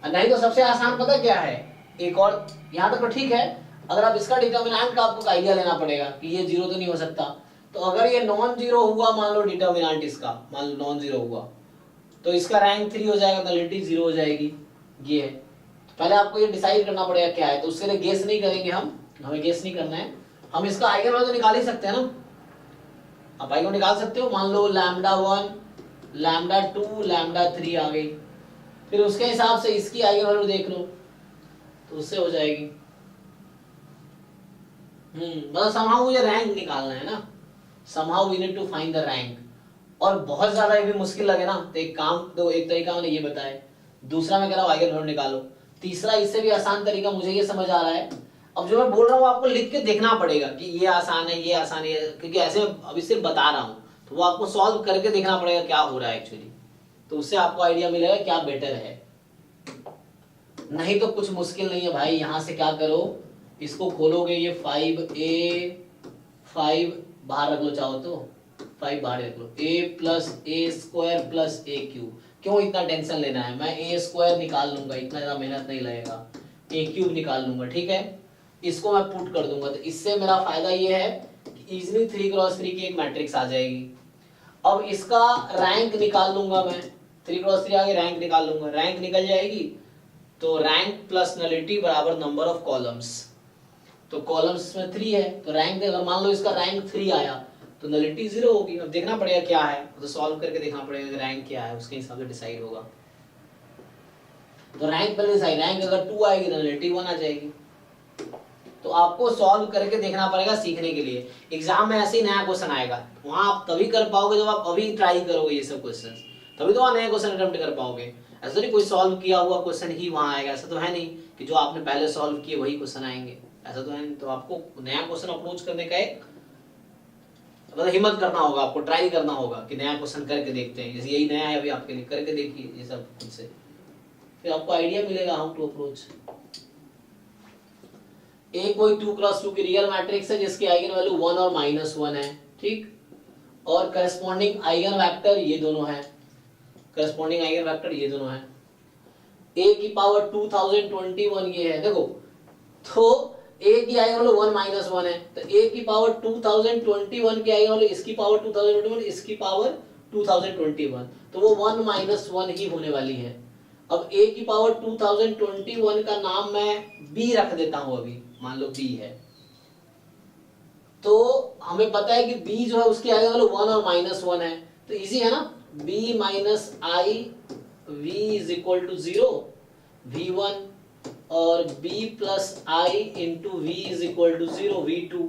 नहीं तो सबसे आसान पता क्या है, एक और यहां तक तो ठीक है। अगर आप इसका डिटर्मिनेंट का आपको आइडिया लेना पड़ेगा कि ये जीरो तो नहीं हो सकता। तो अगर ये नॉन जीरो हुआ, मान लो डिटर्मिनेंट इसका मान लो नॉन जीरो हुआ, तो इसका रैंक 3 हो जाएगा, नलिटी 0 हो जाएगी। ये है, तो पहले आपको ये डिसाइड करना पड़ेगा क्या है। तो उसके लिए गेस नहीं करेंगे हम, हमें गेस नहीं करना है। हम इसका आइगन वैल्यू तो निकाल ही सकते हैं ना, आप आइगन निकाल सकते हो। मान लो λ1 λ2 λ3 आ गई, फिर उसके हिसाब से इसकी आइगन वैल्यू देख लो, तो उससे हो जाएगी। मतलब somehow मुझे रैंक निकालना है ना, somehow we need to find the rank। और बहुत ज्यादा ये भी मुश्किल लगे ना तो एक काम, तो एक तरीका मैंने ये बताया, दूसरा मैं कह रहा हूँ आइगन वैल्यू निकालो, तीसरा इससे भी आसान तरीका मुझे ये समझ आ रहा है। अब जो मैं बोल रहा हूँ आपको लिख के देखना पड़ेगा कि ये आसान है ये आसान है, क्योंकि ऐसे अभी सिर्फ बता रहा हूँ, तो वो आपको सॉल्व करके देखना पड़ेगा क्या हो रहा है एक्चुअली, तो उससे आपको आइडिया मिलेगा क्या बेटर है। नहीं तो कुछ मुश्किल नहीं है भाई। यहाँ से क्या करो, इसको खोलोगे, ये 5 बाहर रख लो, चाहो तो 5 बाहर रख लो, a plus a square plus a cube. क्यों इतना टेंशन लेना है, मैं a स्क्वायर निकाल लूंगा, इतना ज्यादा मेहनत नहीं लगेगा, a क्यूब निकाल लूंगा। ठीक है, इसको मैं पुट कर दूंगा, तो इससे मेरा फायदा ये है कि इजिली 3 क्रॉस 3 की एक मैट्रिक्स आ जाएगी। अब इसका रैंक निकाल लूंगा मैं, 3 क्रॉस 3 आगे रैंक निकाल लूंगा, रैंक निकल जाएगी तो रैंक प्लस नलिटी बराबर नंबर ऑफ कॉलम्स। तो कॉलम्स में 3 है, तो रैंक अगर मान लो इसका रैंक 3 आया तो नलिटी 0 होगी। अब देखना पड़ेगा क्या है, तो सॉल्व करके देखना पड़ेगा कि रैंक क्या है, उसके हिसाब से डिसाइड होगा। तो रैंक पहले डिसाइड, रैंक अगर 2 आएगी तो नलिटी 1 आ जाएगी। तो आपको सॉल्व करके देखना पड़ेगा सीखने के लिए। एग्जाम में ऐसे ही नया क्वेश्चन आएगा, वहां आप तभी कर पाओगे जब आप अभी ट्राई करोगे ये सब क्वेश्चन, तभी तो वहां नया क्वेश्चन अटेम्प्ट कर पाओगे। ऐसा नहीं कोई सॉल्व किया हुआ क्वेश्चन ही वहां आएगा, ऐसा तो है नहीं कि जो आपने पहले सॉल्व किए वही क्वेश्चन आएंगे, ऐसा तो है नहीं। तो आपको नया क्वेश्चन अप्रोच करने का एक मतलब हिम्मत करना होगा, आपको ट्राई करना होगा कि नया क्वेश्चन करके देखते हैं, जैसे यही नया है अभी आपके लिए, करके देखिए ये सब खुद से, फिर आपको आइडिया मिलेगा हाउ टू अप्रोच। एक कोई 2 क्रॉस 2 की रियल मैट्रिक्स है जिसकी आइगन वैल्यू 1 और -1 है, ठीक, और करस्पॉन्डिंग आइगन वेक्टर ये दोनों है, करस्पॉन्डिंग आइगन वेक्टर ये दोनों है। a की पावर 2021 ये है, देखो तो a की आइगन वैल्यू 1 -1 है, तो a की पावर 2021 की आइगन वैल्यू इसकी पावर 2021 इसकी पावर 2021, तो वो 1 -1 ही होने वाली है। अब a की पावर 2021 का नाम मैं b रख देता हूं, अभी मान लो b है, तो हमें पता है कि b जो है उसकी आइगन वैल्यू 1 और -1 है, तो इजी है ना, b minus i v is equal to 0 v1 और b plus i into v is equal to 0 v2।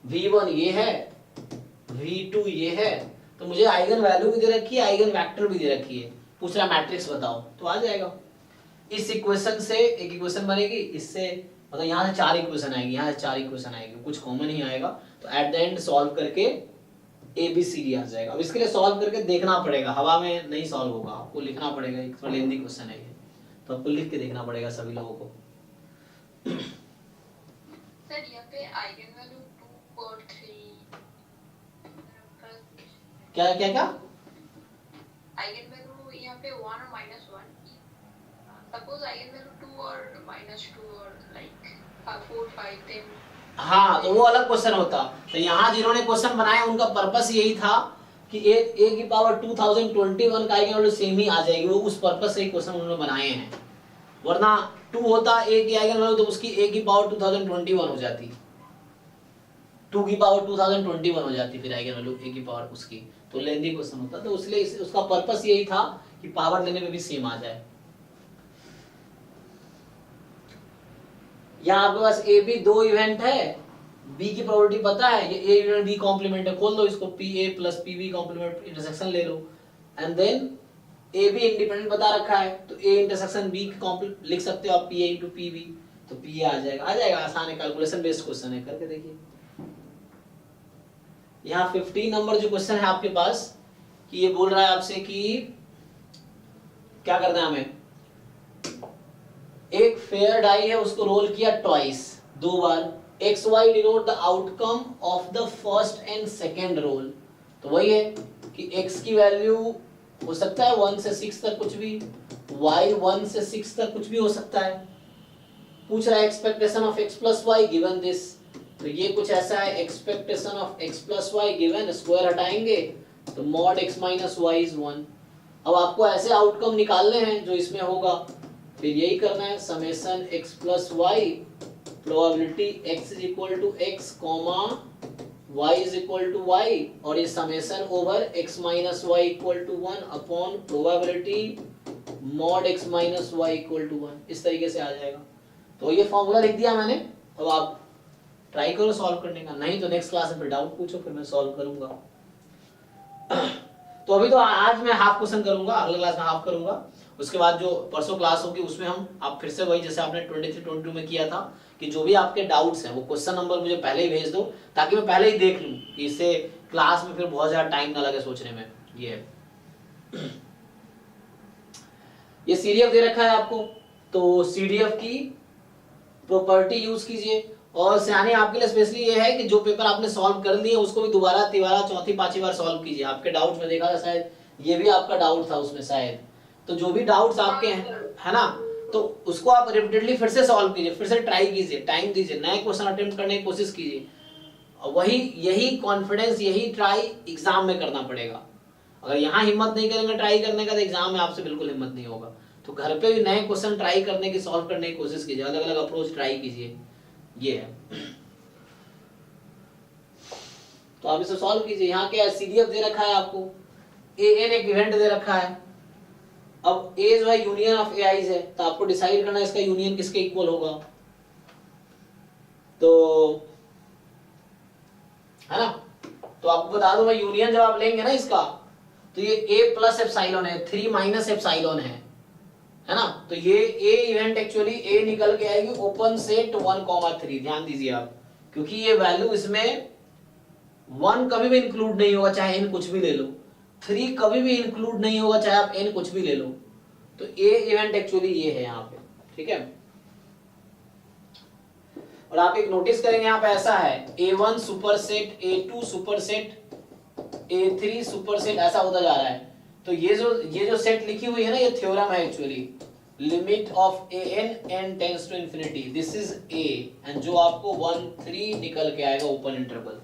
v1 ये है, v2 ये है, तो मुझे आइगन वैल्यू भी दे रखी है, आइगन वेक्टर भी दे रखी है, पूछ रहा मैट्रिक्स बताओ, तो आ जाएगा। इस इक्वेशन से एक इक्वेशन बनेगी, इससे मतलब यहाँ से 4 इक्वेशन आएगी, यहाँ से 4 इक्वेशन आएगी, कुछ कॉमन ही आएगा, तो एट द एंड सॉल्व करके ABCD आ जाएगा। अब इसके लिए सॉल्व करके देखना पड़ेगा, हवा में नहीं सॉल्व होगा, आपको लिखना पड़ेगा, एक थोड़ा लेंथी क्वेश्चन है ये। तो आपको लिख के देखना पड़ेगा सभी लोगों को। सर यहाँ पे आइगन वैल्यू 2 और 3 क्या क्या क्या? आइगन वैल्यू यहाँ पे 1 और -1, सपोज आइगन वैल्यू 2 और -2 और लाइक 4 5 10। हाँ, तो वो अलग क्वेश्चन होता। तो यहाँ जिन्होंने क्वेश्चन बनाया उनका पर्पस यही था कि a की पावर 2021 का आइगन वैल्यू सेम ही आ जाएगी, वो उस पर्पस से ही क्वेश्चन उन्होंने बनाए हैं। वरना 2 होता a की आइगन वैल्यू तो उसकी a की पावर 2021 हो जाती, 2 की पावर 2021 हो जाती फिर आइगन वैल्यू a की पावर उसकी, तो लेंथी क्वेश्चन होता। तो इसलिए उसका पर्पस यही था कि पावर लेने में भी सेम आ जाए। यहाँ आपके पास ए बी 2 इवेंट है, बी की प्रोबेबिलिटी पता है, ये ए इवेंट बी कॉम्प्लीमेंट है, खोल दो इसको, P A plus P B complement intersection ले लो, and then A B independent बता रखा है तो ए इंटरसेक्शन बी लिख सकते हो आप, P A into P B, तो पी ए आ जाएगा, आसान है, कैलकुलेशन बेस्ड क्वेश्चन है, करके देखिए। यहाँ 15 नंबर जो क्वेश्चन है आपके पास कि ये बोल रहा है आपसे कि क्या करना है हमें, एक फेयर डाई है उसको रोल किया ट्वाइस, 2 बार, X Y denote the outcome of the first and second roll. तो वही है कि x की वैल्यू हो सकता है 1 से 6 तक कुछ भी, y 1 से 6 तक कुछ भी हो सकता है। पूछ रहा है expectation of x plus Y given this, तो ये कुछ ऐसा है, expectation of x plus Y given, square हटाएंगे तो mod x minus Y is 1। अब आपको ऐसे आउटकम निकालने हैं जो इसमें होगा, फिर यही करना है, summation x plus Y probability x is equal to x comma y is equal to y, और ये summation over x minus Y equal to 1 upon probability mod x minus Y equal to 1, इस तरीके से आ जाएगा। तो ये formula लिख दिया मैंने, अब आप ट्राई करो सॉल्व करने का, नहीं तो नेक्स्ट क्लास में फिर डाउट पूछो, फिर मैं सॉल्व करूंगा। तो अभी तो आज मैं हाफ क्वेश्चन करूंगा, अगले क्लास में हाफ करूंगा, उसके बाद जो परसों क्लास होगी उसमें हम आप फिर से वही जैसे आपने 23 22 में किया था कि जो भी आपके डाउट्स हैं वो क्वेश्चन नंबर मुझे पहले ही भेज दो, ताकि मैं पहले ही देख लूं कि इससे क्लास में फिर बहुत ज्यादा टाइम ना लगे सोचने में। ये सीडीएफ दे रखा है आपको, तो सीडीएफ की प्रॉपर्टी यूज कीजिए, और सियानी आपके लिए स्पेशली ये है कि जो पेपर आपने सॉल्व कर लिए उसको भी दोबारा तिबारा चौथी पांचवी बार सॉल्व कीजिए। आपके डाउट्स में देखा था, शायद ये भी आपका डाउट था उसमें शायद, तो जो भी डाउट्स आपके हैं, है ना, तो उसको आप रिपीटेडली फिर से सॉल्व कीजिए, फिर से ट्राई कीजिए, टाइम दीजिए, नए क्वेश्चन अटेम्प्ट करने की कोशिश कीजिए। वही यही कॉन्फिडेंस, यही ट्राई एग्जाम में करना पड़ेगा। अगर यहाँ हिम्मत नहीं करेंगे ट्राई करने का, तो एग्जाम में आपसे बिल्कुल हिम्मत नहीं होगा। तो घर पे भी नए क्वेश्चन ट्राई करने की, सॉल्व करने की कोशिश कीजिए, अलग अलग अप्रोच ट्राई कीजिए, ये है। तो आप इसे सॉल्व कीजिए। यहाँ क्या सीडीएफ दे रखा है आपको, एन एक इवेंट दे रखा है, अब ए जो है यूनियन ऑफ ए आईज है, तो आपको डिसाइड करना है इसका यूनियन किसके इक्वल होगा, तो है ना। तो आपको बता दूं मैं, यूनियन जब आप लेंगे ना इसका, तो ये a प्लस एप्सिलॉन है, 3 माइनस एप्सिलॉन है ना। तो ये a इवेंट एक्चुअली a निकल के आएगी ओपन सेट 1,3, ध्यान दीजिए आप, क्योंकि ये वैल्यू इसमें 1 कभी भी इंक्लूड नहीं होगा, चाहे n कुछ भी ले लो, 3 कभी भी इंक्लूड नहीं होगा चाहे आप n कुछ भी ले लो। तो a इवेंट एक्चुअली ये है यहाँ पे, ठीक है। और आप एक नोटिस करेंगे यहाँ पे ऐसा है, a1 superset, a2 superset, a3 superset, ऐसा होता जा रहा है। तो ये जो सेट लिखी हुई है ना, ये थ्योरम है actually, limit of an n tends to infinity, this is a, and जो आपको 1 3 निकल के आएगा ओपन इंटरवल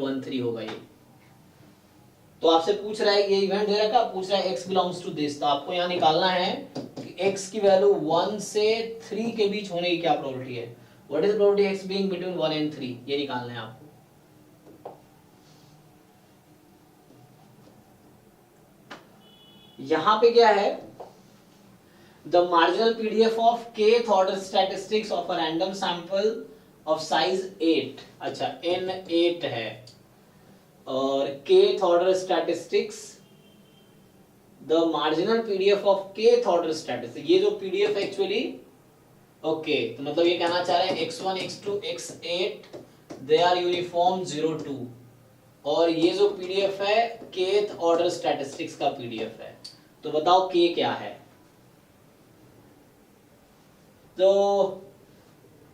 1 3 होगा ये। तो आपसे पूछ रहा है, ये इवेंट दे रखा, पूछ रहा है x बिलोंग्स टू दिस, तो आपको यहाँ निकालना है कि x की वैल्यू 1 से 3 के बीच होने की क्या प्रोबेबिलिटी है, what is probability x being between 1 and 3, ये निकालना है आपको। यहाँ पे क्या है, the marginal PDF of kth order statistics of a random sample of size 8, अच्छा n8 है, और kth order statistics, the marginal PDF of kth order statistics, ये जो पीडीएफ एक्चुअली, ओके, तो मतलब ये कहना चाह रहे हैं x1 x2 x8 they are uniform 0-2, और ये जो पीडीएफ है kth ऑर्डर स्टैटिस्टिक्स का पीडीएफ है। तो बताओ k क्या है, तो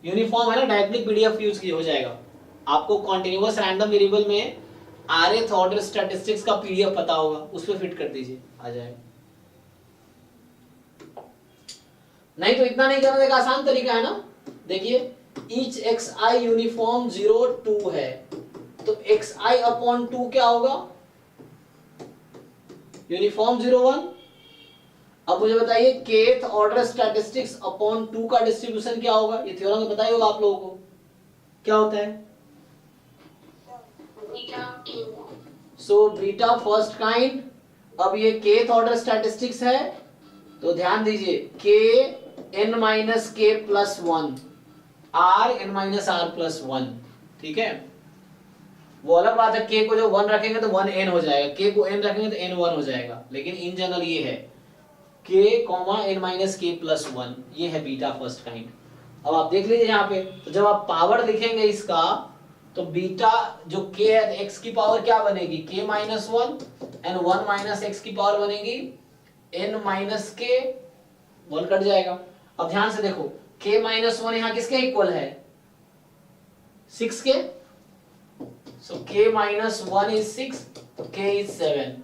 यूनिफॉर्म है ना, डायरेक्टली पीडीएफ यूज की हो जाएगा। आपको कॉन्टिन्यूअस रैंडम वेरिएबल में rth ऑर्डर स्टैटिस्टिक्स का पीडीएफ पता होगा, उस पर फिट कर दीजिए, आ जाएगा। नहीं तो इतना नहीं करने का आसान तरीका है ना, देखिए each xi यूनिफॉर्म 0 2 है, तो xi अपॉन 2 क्या होगा, यूनिफॉर्म 0 1। अब मुझे बताइए kth ऑर्डर स्टैटिस्टिक्स अपॉन 2 का डिस्ट्रीब्यूशन क्या होगा, ये थ्योरम में पता ही होगा आप लोगों को, क्या होता है? So beta first kind. अब ये kth ऑर्डर स्टैटिस्टिक्स है, तो ध्यान दीजिए k n minus k plus 1 r n minus r plus 1, ठीक है। वो अलग बात है, k को जो 1 रखेंगे तो 1 n हो जाएगा, k को n रखेंगे तो n 1 हो जाएगा, लेकिन इन जनरल ये है k n minus k plus 1, ये है बीटा फर्स्ट काइंड। अब आप देख लीजिए यहाँ पे, तो जब आप पावर लिखेंगे इसका, तो बीटा जो k है x की पावर क्या बनेगी, k minus 1 and 1 minus x की पावर बनेगी n माइनस k, 1 कट जाएगा। अब ध्यान से देखो k माइनस 1 यहाँ किसके इक्वल है, 6 के, सो k माइनस 1 इज 6, तो k इज 7,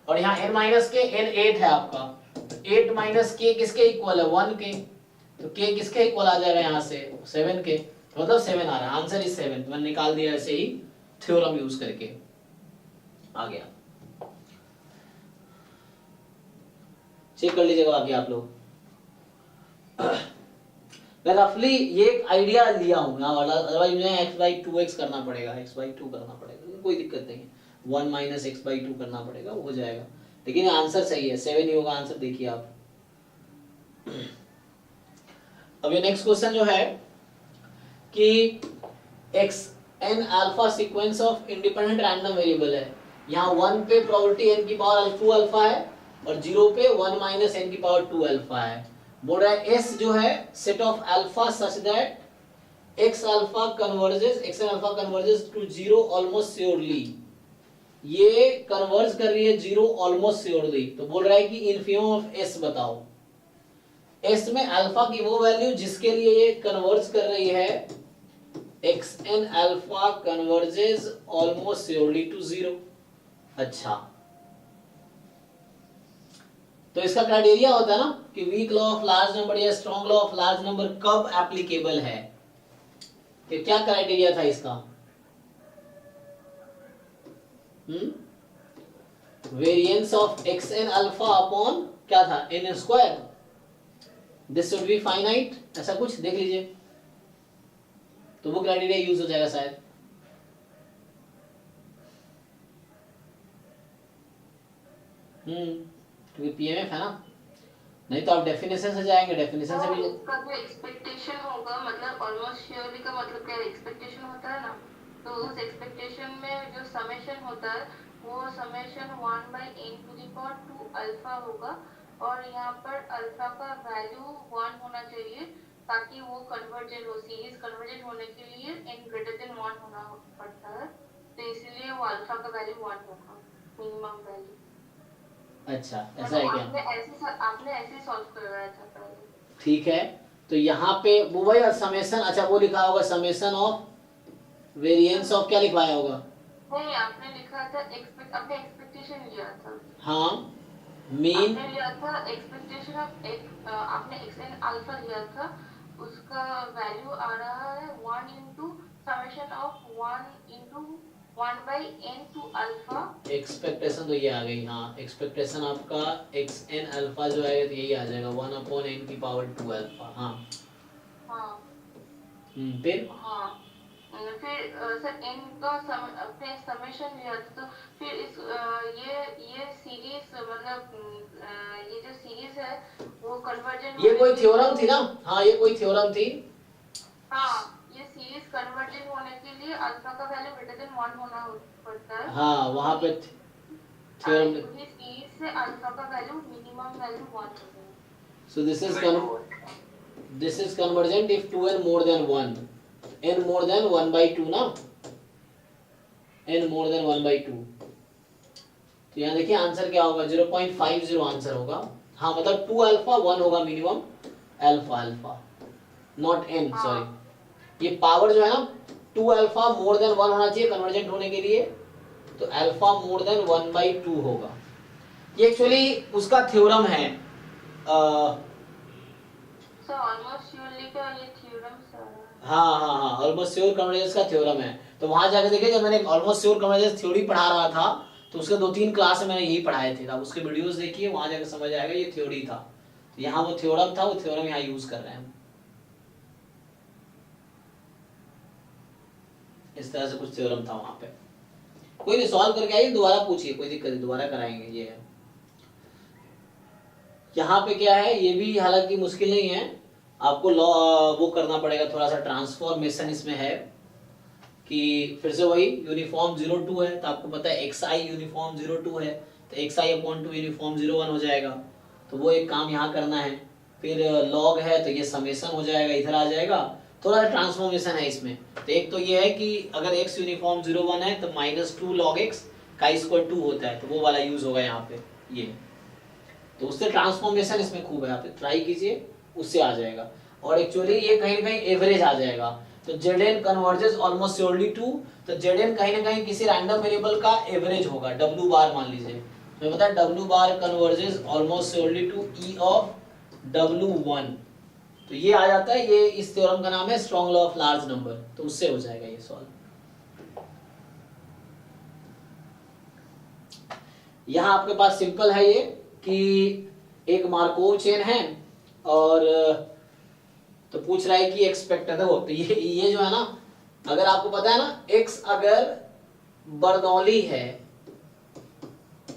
और यहाँ n माइनस k n 8 है आपका, 8 माइनस k किसके इक्वल है, 1 के, तो k किसके इक्वल आ जाएगा यहाँ से, 7 के, मतलब 7 आ रहा है, आंसर इज 7। मैंने निकाल दिया ऐसे ही थ्योरम यूज करके, आ गया। चेक कर लीजिएगा बाकी आप लोग। मैं रफली ये एक आइडिया लिया हूं ना, अदरवाइज मुझे x/2x करना पड़ेगा, x/2 करना पड़ेगा, कोई दिक्कत नहीं है, 1 माइनस x/2 करना पड़ेगा, वो हो जाएगा, लेकिन आंसर सही है, 7 ही होगा आंसर। देखिए आप, अब ये नेक्स्ट क्वेश्चन जो है कि xn alpha sequence of independent random variable है, यहाँ 1 पे प्रोबेबिलिटी n की पावर 2 अल्फा है और 0 पे 1 माइनस n की पावर 2 अल्फा है। बोल रहा है s जो है set of alpha such that x alpha converges, xn alpha converges to 0 almost surely, ये कन्वर्ज कर रही है 0 ऑलमोस्ट श्योरली, तो बोल रहा है कि इन्फिमम ऑफ s बताओ, s में अल्फा की वो वैल्यू जिसके लिए ये कन्वर्ज कर रही है, xn alpha converges almost surely to 0। अच्छा, तो इसका क्राइटेरिया होता है ना कि weak law of large number या strong law of large number कब एप्लीकेबल है, कि क्या क्राइटेरिया था इसका, variance of xn alpha upon क्या था, n square, this should be finite, ऐसा कुछ देख लीजिए, तो वो क्राइटेरिया यूज हो जाएगा शायद। क्योंकि पीएमएफ है ना, नहीं तो आप डेफिनेशन से जाएंगे, डेफिनेशन से भी इसका जो एक्सपेक्टेशन होगा, मतलब ऑलमोस्ट श्योरली का मतलब क्या है, एक्सपेक्टेशन होता है ना, तो उस एक्सपेक्टेशन में जो समेशन होता है वो समेशन 1/n⁴ अल्फा होगा, और यहाँ पर अल्फा का वैल्यू 1 होना चाहिए ताकि वो कन्वर्जेंट हो, सीरीज कन्वर्जेंट होने के लिए n ग्रेटर देन 1 होना पड़ता है, तो इसलिए वो अल्फा का वैल्यू 1 होगा, मिनिमम वैल्यू। अच्छा, ऐसा है क्या, आपने ऐसे सॉल्व करवाया था पहले, ठीक है। तो यहाँ पे वो वही समेशन, अच्छा वो लिखा होगा समेशन ऑफ वेरिएंस ऑफ, क्या लिखवाया होगा, नहीं आपने लिखा था आपने एक्सपेक्टेशन लिया था, हाँ मीन आपने लिया था एक्सपेक्टेशन ऑफ आपने xn अल्फा लिया था, उसका वैल्यू आ रहा है 1 into summation of 1 into 1/n to alpha, expectation तो ये आ गई, हाँ एक्सपेक्टेशन आपका xn अल्फा जो है तो यही आ जाएगा 1 अपॉन n की पावर 2 अल्फा, हाँ हाँ फिर हाँ, फिर सर n का अपने समेशन लिया था, तो फिर इस ये सीरीज मतलब ये जो सीरीज है वो कन्वर्जेंट, ये कोई थ्योरम थी ना, हाँ ये कोई थ्योरम थी, हाँ ये सीरीज कन्वर्जेंट होने के लिए अल्फा का वैल्यू ग्रेटर देन 1 होना पड़ता है, हाँ वहां पे थ्योरम, ये सीरीज से अल्फा का वैल्यू मिनिमम वैल्यू 1 होगा, so this is convergent if 2n more than 1, n more than 1/2 ना, n more than 1/2, तो यहाँ देखिए आंसर क्या होगा, 0.50 आंसर होगा, हाँ मतलब 2 अल्फा 1 होगा minimum alpha alpha, not n, sorry, ये पावर जो है ना 2 अल्फा मोर देन 1 होना चाहिए कन्वर्जेंट होने के लिए, तो अल्फा मोर देन 1/2 होगा। ये एक्चुअली उसका थ्योरम है। सर ऑलमोस्ट श्योरली का ये थ्योरम सर। हाँ, ऑलमोस्ट श्योर कन्वर्जेंस का थ्योरम है। तो वहां जाके देखिए, जब मैंने ऑलमोस्ट श्योर कन्वर्जेंस थ्योरी पढ़ा रहा था तो उसके 2-3 क्लास में मैंने यही पढ़ाए थे, आप उसके वीडियोस देखिए, वहां जाके समझ आएगा ये थ्योरी था। तो यहाँ वो थ्योरम था, वो थ्योरम यहाँ यूज कर रहे हैं हम। इस तरह से कुछ थ्योरम था वहां पे। कोई नहीं, सॉल्व करके आइए, दोबारा पूछिए, कोई दिक्कत नहीं, दोबारा कराएंगे। ये है यहाँ पे क्या है, ये भी हालांकि मुश्किल नहीं है, आपको वो करना पड़ेगा, थोड़ा सा ट्रांसफॉर्मेशन इसमें है कि फिर से वही यूनिफॉर्म 02 है, तो आपको पता है xi यूनिफॉर्म 02 है, तो xi/2 यूनिफॉर्म 01 हो जाएगा, तो वो एक काम यहाँ करना है। फिर लॉग है तो ये समेशन हो जाएगा, इधर आ जाएगा, थोड़ा सा ट्रांसफॉर्मेशन है इसमें। तो एक तो ये है कि अगर x यूनिफॉर्म 01 है तो -2 log x का स्क्वायर 2 होता है, तो वो वाला यूज होगा यहाँ पे ये। तो उससे ट्रांसफॉर्मेशन इसमें खूब है, आप ट्राई कीजिए, उससे आ जाएगा। और एक्चुअली ये कहीं ना कहीं एवरेज आ जाएगा, तो Zn converges almost surely to, तो Zn कहीं ना कहीं किसी रैंडम वेरिएबल का एवरेज होगा, W बार मान लीजिए, तो पता है W bar converges almost surely to E of W1, तो ये आ जाता है। ये इस थ्योरम का नाम है strong law of large number, तो उससे हो जाएगा ये सॉल्व। यहाँ आपके पास सिंपल है ये कि एक मार्कोव चेन है और तो पूछ रहा है कि एक्सपेक्टेड हो, तो ये जो है ना, अगर आपको पता है ना x अगर बर्नौली है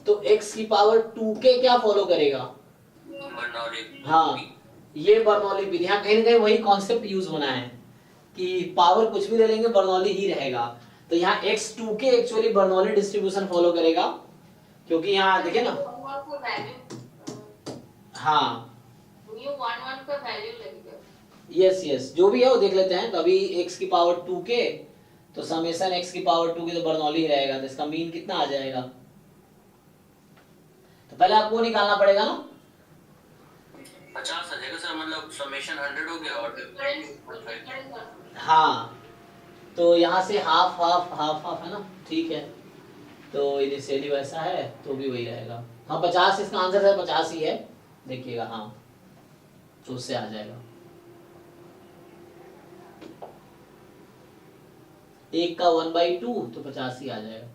तो x की पावर 2k क्या फॉलो करेगा, बर्नौली। हाँ ये बर्नौली विधि, यहाँ कहीं ना कहीं वही कॉन्सेप्ट यूज होना है कि पावर कुछ भी ले लेंगे बर्नौली ही रहेगा। तो यहाँ x 2k actually Bernoulli distribution follow करेगा, क्योंकि यहाँ देखिए ना, हाँ mu11 का वैल्यू लगेगा। यस जो भी है वो देख लेते हैं। तो अभी x की पावर 2k, तो समेशन x की पावर 2k तो बर्नौली ही रहेगा, तो इसका मीन कितना आ जाएगा, तो पहले आपको निकालना पड़ेगा ना, 50 आ जाएगा सर, मतलब समेशन 100 हो गया और फिर हाँ तो यहाँ से हाफ हाफ हाफ हाफ है ना, ठीक है, तो इनिशियली वैसा है तो भी वही रहेगा। हाँ 50 इसका आंसर है, 50 ही है, देखिएगा, हाँ तो उससे आ जाएगा। एक का 1/2 तो 50 ही आ जाएगा।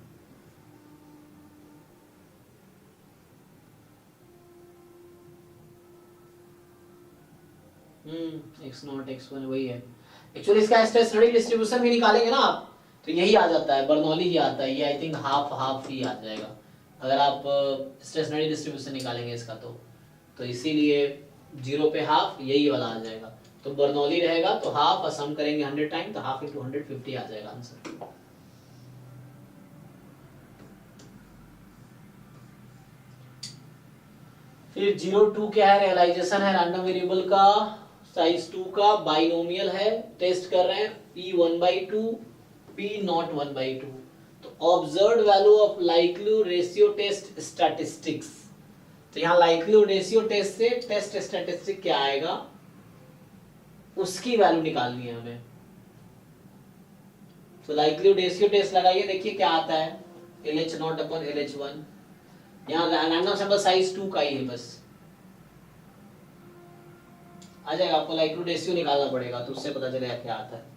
x0 x1 वही है एक्चुअली। इसका स्टेशनरी डिस्ट्रीब्यूशन भी निकालेंगे ना आप, तो यही आ जाता है, बर्नौली ही आता है ये, आई थिंक हाफ हाफ ही आ जाएगा अगर आप स्टेशनरी डिस्ट्रीब्यूशन निकालेंगे इसका, तो इसीलिए 0 पे हाफ यही वाला आ जाएगा। तो बर्नौली रहेगा तो हाफ, सम करेंगे 100 टाइम, तो हाफ इंटू 150 आ जाएगा आंसर। फिर 0-2 क्या है, रियलाइजेशन है रैंडम वेरिएबल का, साइज 2 का, बाइनोमियल है, टेस्ट कर रहे हैं p 1/2 p not 1/2। तो observed value of likelihood ratio test statistics, तो यहाँ लाइक्लीहुड रेशियो टेस्ट से टेस्ट स्टैटिस्टिक क्या आएगा उसकी वैल्यू निकालनी है हमें। तो लाइक्लीहुड रेशियो टेस्ट लगाइए, देखिए क्या आता है, LH0/LH1, यहाँ रैंडम सैंपल साइज 2 का ही है, बस आ जाएगा। आपको लाइक्लीहुड रेशियो निकालना पड़ेगा, तो उससे पता चलेगा क्या आता है।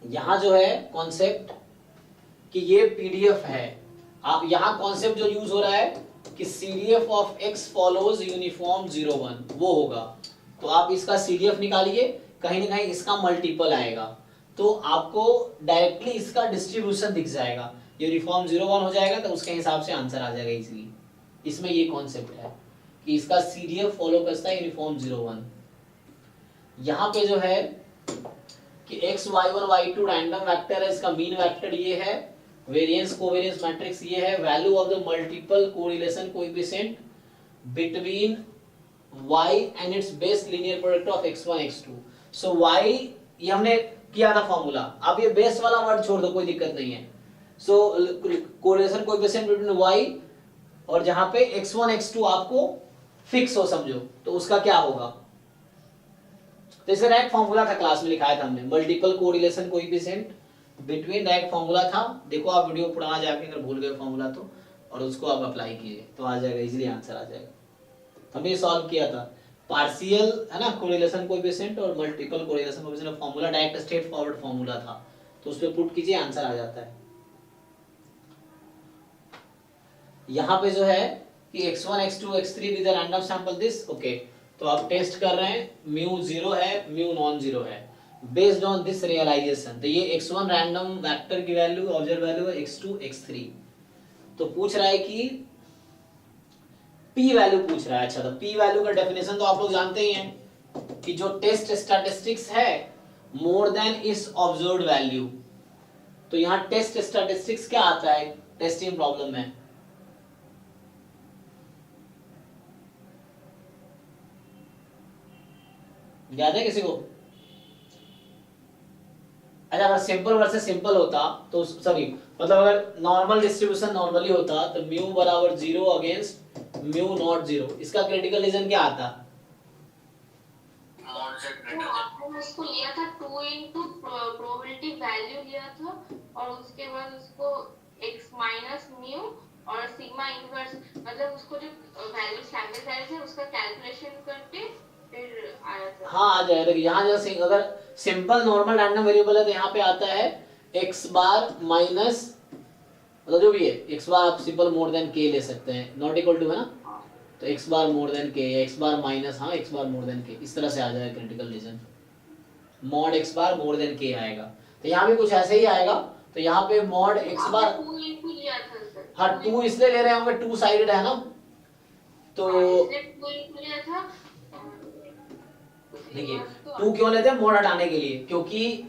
यहाँ जो है कॉन्सेप्ट कि ये पीडीएफ है, आप यहाँ कॉन्सेप्ट जो यूज हो रहा है कि CDF of x follows uniform 01 वो होगा, तो आप इसका सीडीएफ निकालिए, कहीं ना कहीं इसका मल्टीपल आएगा, तो आपको डायरेक्टली इसका डिस्ट्रीब्यूशन दिख जाएगा, यूनिफॉर्म 01 हो जाएगा, तो उसके हिसाब से आंसर आ जाएगा इजीली। इसमें ये कॉन्सेप्ट है कि इसका सीडीएफ फॉलो करता है यूनिफॉर्म 01। यहाँ पे जो है कि x y1 y2 random vector है, इसका मीन वेक्टर ये है, वेरिएंस कोवेरिएंस मैट्रिक्स ये है, value of the multiple correlation coefficient between y and it's base linear product of x1 x2। So y ये हमने किया था फॉर्मूला, अब ये बेस वाला वर्ड छोड़ दो, कोई दिक्कत नहीं है। सो कोरिलेशन कोएफिशिएंट बिटवीन y और जहां पे x1 x2 आपको फिक्स हो समझो, तो उसका क्या होगा, तो इसे डायरेक्ट फॉर्मूला था, क्लास में लिखाया था हमने, multiple correlation coefficient between, direct formula था। देखो आप वीडियो पुराना जाके अगर भूल गए फॉर्मूला तो, और उसको आप अप्लाई कीजिए तो आ जाएगा, इजीली आंसर आ जाएगा। हमने सॉल्व किया था पार्शियल है ना कोरिलेशन कोएफिशिएंट और multiple correlation coefficient, formula direct straight forward formula था, तो उस पे पुट कीजिए आंसर आ जाता है। यहाँ पे जो है कि x1 x2 x3 with random sample this, okay, तो आप टेस्ट कर रहे हैं, म्यू 0 है, म्यू नॉन जीरो है, बेस्ड ऑन दिस रियलाइजेशन। तो ये x1 रैंडम वेक्टर की वैल्यू, ऑब्जर्व वैल्यू है, x2 x3, तो पूछ रहा है कि p वैल्यू पूछ रहा है। अच्छा, तो p वैल्यू का डेफिनेशन तो आप लोग जानते ही हैं कि जो टेस्ट स्टैटिस्टिक्स है मोर देन इस ऑब्जर्व्ड वैल्यू, तो यहाँ टेस्ट स्टैटिस्टिक्स क्या आता है टेस्टिंग प्रॉब्लम में, याद है किसी को? अच्छा, अगर सिंपल वर्सेस सिंपल होता तो सॉरी, मतलब अगर नॉर्मल डिस्ट्रीब्यूशन नॉर्मली होता तो म्यू बराबर 0 अगेंस्ट म्यू नॉट 0, इसका क्रिटिकल रीजन क्या आता? आपने उसको लिया था 2 इनटू प्रोबेबिलिटी वैल्यू लिया था, और उसके बाद उसको x माइनस म्यू और सिग्मा इनवर्स, मतलब उसको जो वैल्यू सैंपल साइज है उसका कैलकुलेशन करके फिर आया था। हाँ आ जाएगा। देखिए यहाँ जैसे अगर सिंपल नॉर्मल रैंडम वेरिएबल है तो यहाँ पे आता है x बार माइनस, मतलब जो भी है x बार आप सिंपल मोर देन k ले सकते हैं, नॉट इक्वल टू है ना, तो x बार मोर देन k, x बार माइनस, हाँ x बार मोर देन k, इस तरह से आ जाएगा क्रिटिकल रीजन, मॉड x बार मोर देन k आएगा। तो यहाँ भी कुछ ऐसे ही आएगा, तो यहाँ पे मॉड x बार, 2 इनटू लिया था सर। हाँ 2 इसलिए ले रहे होंगे, 2 साइडेड है ना, तो इसलिए 2 इनटू लिया था। देखिए 2 क्यों लेते हैं? मोड हटाने के लिए, क्योंकि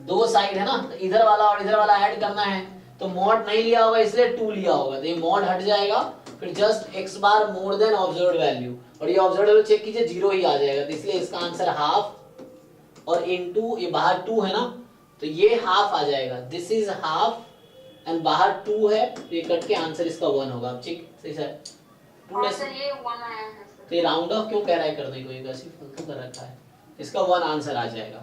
2 साइड है ना, तो इधर वाला और इधर वाला ऐड करना है, तो मॉड नहीं लिया होगा इसलिए 2 लिया होगा, तो ये मॉड हट जाएगा, फिर जस्ट x बार मोर देन ऑब्जर्व्ड वैल्यू, और ये ऑब्जर्व्ड वैल्यू चेक कीजिए 0 ही आ जाएगा, तो इसलिए इसका आंसर हाफ, और इनटू ये बाहर 2 है ना, तो ये हाफ आ जाएगा, दिस इज हाफ एंड बाहर 2 है, तो ये कट के आंसर इसका 1 होगा। ठीक सही सर, सर ये 1 आया है सर। तो ये राउंड ऑफ क्यों कह रहा है करने को, ये वैसे फालतू कर रखा है, इसका 1 आंसर आ जाएगा,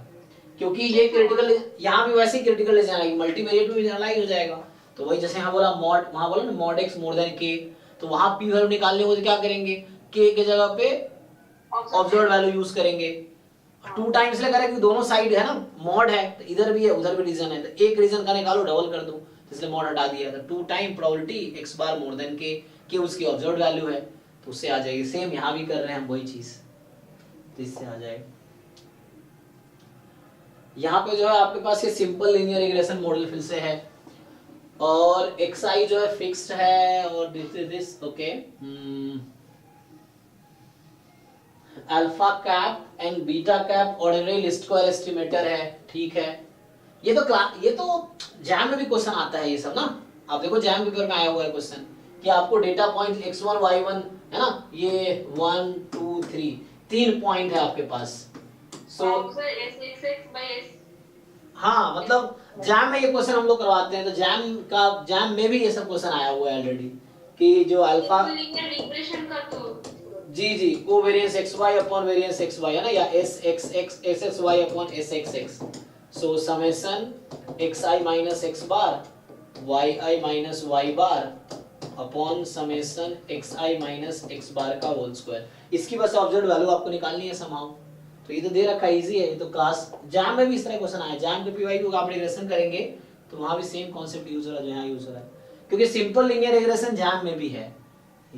क्योंकि ये क्रिटिकल, यहाँ भी वैसे ही क्रिटिकल ले जाएगा, मल्टीवेरिएट में जनरलाइज हो जाएगा, तो वही जैसे यहाँ बोला मॉड, वहाँ बोला ना mod x more than k, तो वहाँ p वैल्यू निकालने हो तो क्या करेंगे, k के जगह पे ऑब्जर्व्ड वैल्यू यूज करेंगे, 2 टाइम्स ले करेंगे, दोनों साइड है ना, मॉड है तो इधर भी है उधर भी रीजन है, तो एक रीजन का निकालो डबल कर दो, इसलिए मॉड हटा दिया, तो 2 टाइम प्रोबेबिलिटी x बार मोर देन k उसकी ऑब्जर्व्ड वैल्यू है, तो उससे आ जाएगी। सेम यहाँ भी कर रहे हैं हम वही चीज, तो इससे आ जाएगा। यहाँ पे जो है आपके पास ये सिंपल लीनियर रिग्रेशन मॉडल फिर से है, और xi जो है फिक्स्ड है, और this okay, alpha cap and beta cap ordinary list square estimator है, ठीक है। ये तो जैम में भी क्वेश्चन आता है ये सब ना, आप देखो जैम पेपर में आया हुआ है क्वेश्चन कि आपको डेटा पॉइंट x1 y1 है ना, ये 1 2 3 3 पॉइंट है आपके पास, सो हाँ मतलब जैम में ये क्वेश्चन हम लोग करवाते हैं, तो जैम में भी ये सब क्वेश्चन आया हुआ है ऑलरेडी कि जो अल्फा रिग्रेशन का तो जी covariance xy upon variance xy है ना, या sxy upon sxx, so summation xi minus x bar yi minus y bar upon summation xi minus x bar का होल स्क्वायर, इसकी बस ऑब्जर्व्ड वैल्यू आपको निकालनी है समहाउ, तो ये तो दे रखा है, इजी है ये तो, क्लास जैम में भी इस तरह क्वेश्चन आया, जैम के पीवाई को आप रिग्रेशन करेंगे तो वहां भी सेम कॉन्सेप्ट यूज हो रहा है जो यहाँ यूज हो रहा है, क्योंकि सिंपल लीनियर रिग्रेशन जैम में भी है।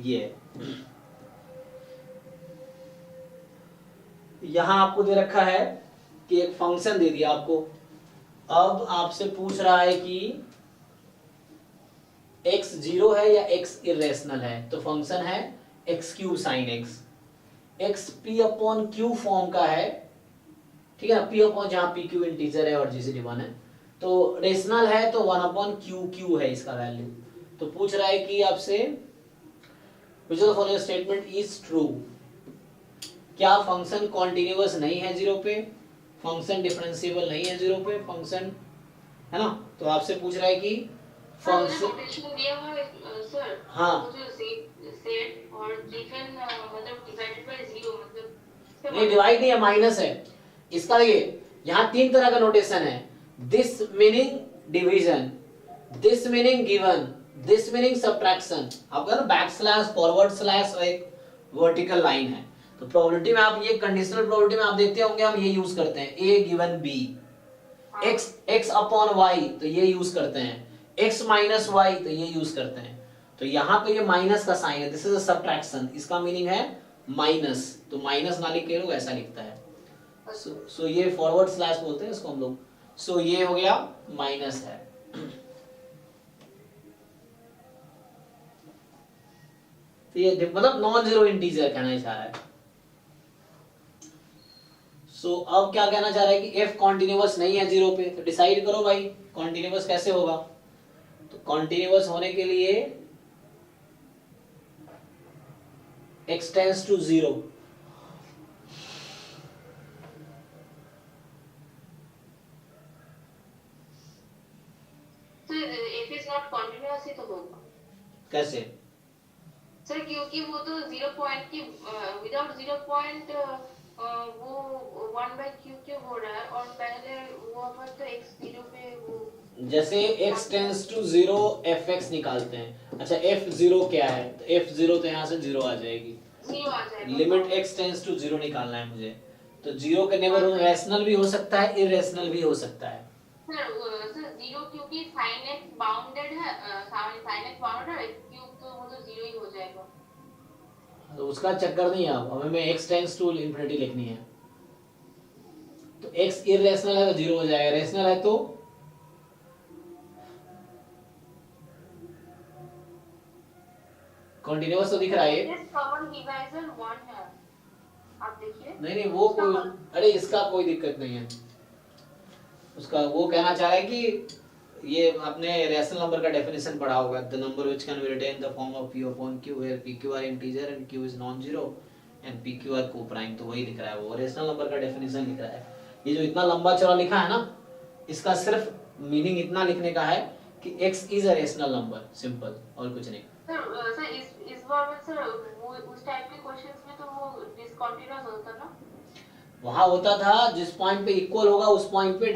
ये यहाँ आपको दे रखा है कि एक फंक्शन दे दिया आपको, अब आपसे पूछ रहा है कि x 0 है या x इरेशनल है, तो फंक्शन है x cube sign x, x p upon q form का है, ठीक है ना, p अपॉन जहां p q इंटीजर है और gcd 1 है, तो रेशनल है तो 1 अपॉन q है इसका वैल्यू, तो पूछ रहा है कि आपसे which of the following statement is true, क्या फंक्शन कॉन्टिन्यूअस नहीं है 0 पे, फंक्शन डिफरेंशिएबल नहीं है 0 पे, फंक्शन है ना, तो आपसे पूछ रहा है कि फंक्शन दिया हुआ है सर, हाँ जो सेट और गिवन मतलब डिवाइडेड बाय 0, मतलब इसका नहीं डिवाइड नहीं है, माइनस है इसका। देखिए यहाँ 3 तरह का नोटेशन है, this meaning division, this meaning given, this meaning subtraction. आपका ना बैक स्लैश, फॉरवर्ड स्लैश और एक वर्टिकल लाइन है। तो प्रोबेबिलिटी में आप ये कंडीशनल प्रोबेबिलिटी में आप देखते होंगे हम ये यूज करते हैं, a given b, x upon y तो ये यूज करते हैं, x माइनस y तो ये यूज करते हैं। तो यहाँ पे ये माइनस का साइन है, दिस इज अ सब्ट्रैक्शन, इसका मीनिंग है माइनस, तो माइनस ना लिख के लोग ऐसा लिखता है। सो ये फॉरवर्ड स्लैश बोलते हैं इसको हम लोग। सो ये हो गया माइनस है। तो ये मतलब नॉन जीरो इंटीजर कहना चाह रहा है। सो अब क्या कहना चाह रहा है कि f कॉन्टिन्यूअस नहीं है जीरो पे, तो डिसाइड करो भाई कॉन्टिन्यूअस कैसे होगा। तो कॉन्टिन्यूअस होने के लिए x tends to zero, if is not continuous ही तो होगा कैसे? सर, क्योंकि वो तो 0 पॉइंट की विदाउट 0 पॉइंट वो 1/q हो रहा है, और पहले वो पर तो x 0 पे वो जैसे x tends to zero fx निकालते हैं। अच्छा f0 क्या है? तो f0 तो यहाँ से जीरो आ जाएगी, 0 आ जाएगा। Limit x tends to zero निकालना है मुझे। तो जीरो के नेबरहुड रैशनल भी हो सकता है, इररेशनल भी हो सकता है। सर 0 क्योंकि sin x बाउंडेड है, sin x बाउंडेड है, क्यूब तो वो तो 0 ही हो जाएगा। तो उसका चक्कर नहीं है, अब हमें x टेंड्स टू इंफिनिटी लिखनी है। तो x इररेशनल है तो जीरो हो जाएगा, रेशनल है तो कंटिन्यूअस तो दिख रहा है। This common divisor 1 है, आप देखिए। नहीं वो कोई, अरे इसका कोई दिक्कत नहीं है उसका। वो कहना चाह रहा है कि ये आपने रैशनल नंबर का डेफिनेशन पढ़ा होगा, the number which can be written in the form of p upon q where pq are integer and q is non zero and pq are coprime. तो वही लिख रहा है, वो रैशनल नंबर का डेफिनेशन लिख रहा है। ये जो इतना लंबा चौड़ा लिखा है ना, इसका सिर्फ मीनिंग इतना लिखने का है कि x is a rational number, simple, और कुछ नहीं। सर इस बार में सर वो उस टाइप के क्वेश्चंस में तो वो डिसकंटीन्यूअस होता ना, वहां होता था जिस पॉइंट पे इक्वल होगा उस पॉइंट पे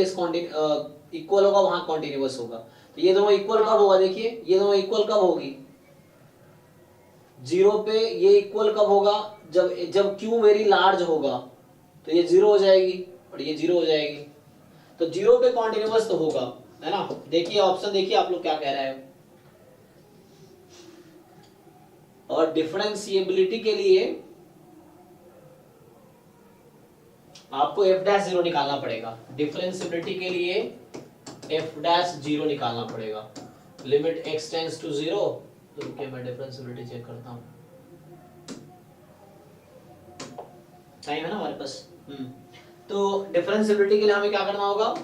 इक्वल होगा, वहां कॉन्टिन्यूअस होगा। तो ये दोनों इक्वल कब होगा? देखिए ये दोनों इक्वल कब होगी? जीरो पे ये इक्वल कब होगा? जब q वेरी लार्ज होगा, तो ये जीरो हो जाएगी और ये जीरो हो जाएगी। तो जीरो पे कॉन्टिन्यूअस तो होगा, है ना। देखिए ऑप्शन देखिए आप लोग क्या कह रहे हैं। और डिफरेंशिएबिलिटी के लिए आपको f' 0 निकालना पड़ेगा। डिफरेंशिएबिलिटी के लिए f' 0 निकालना पड़ेगा। लिमिट x टेंड्स टू 0, तो रुकिए मैं डिफरेंशिएबिलिटी चेक करता हूं, टाइम है ना हमारे पास। तो डिफरेंशिएबिलिटी के लिए हमें क्या करना होगा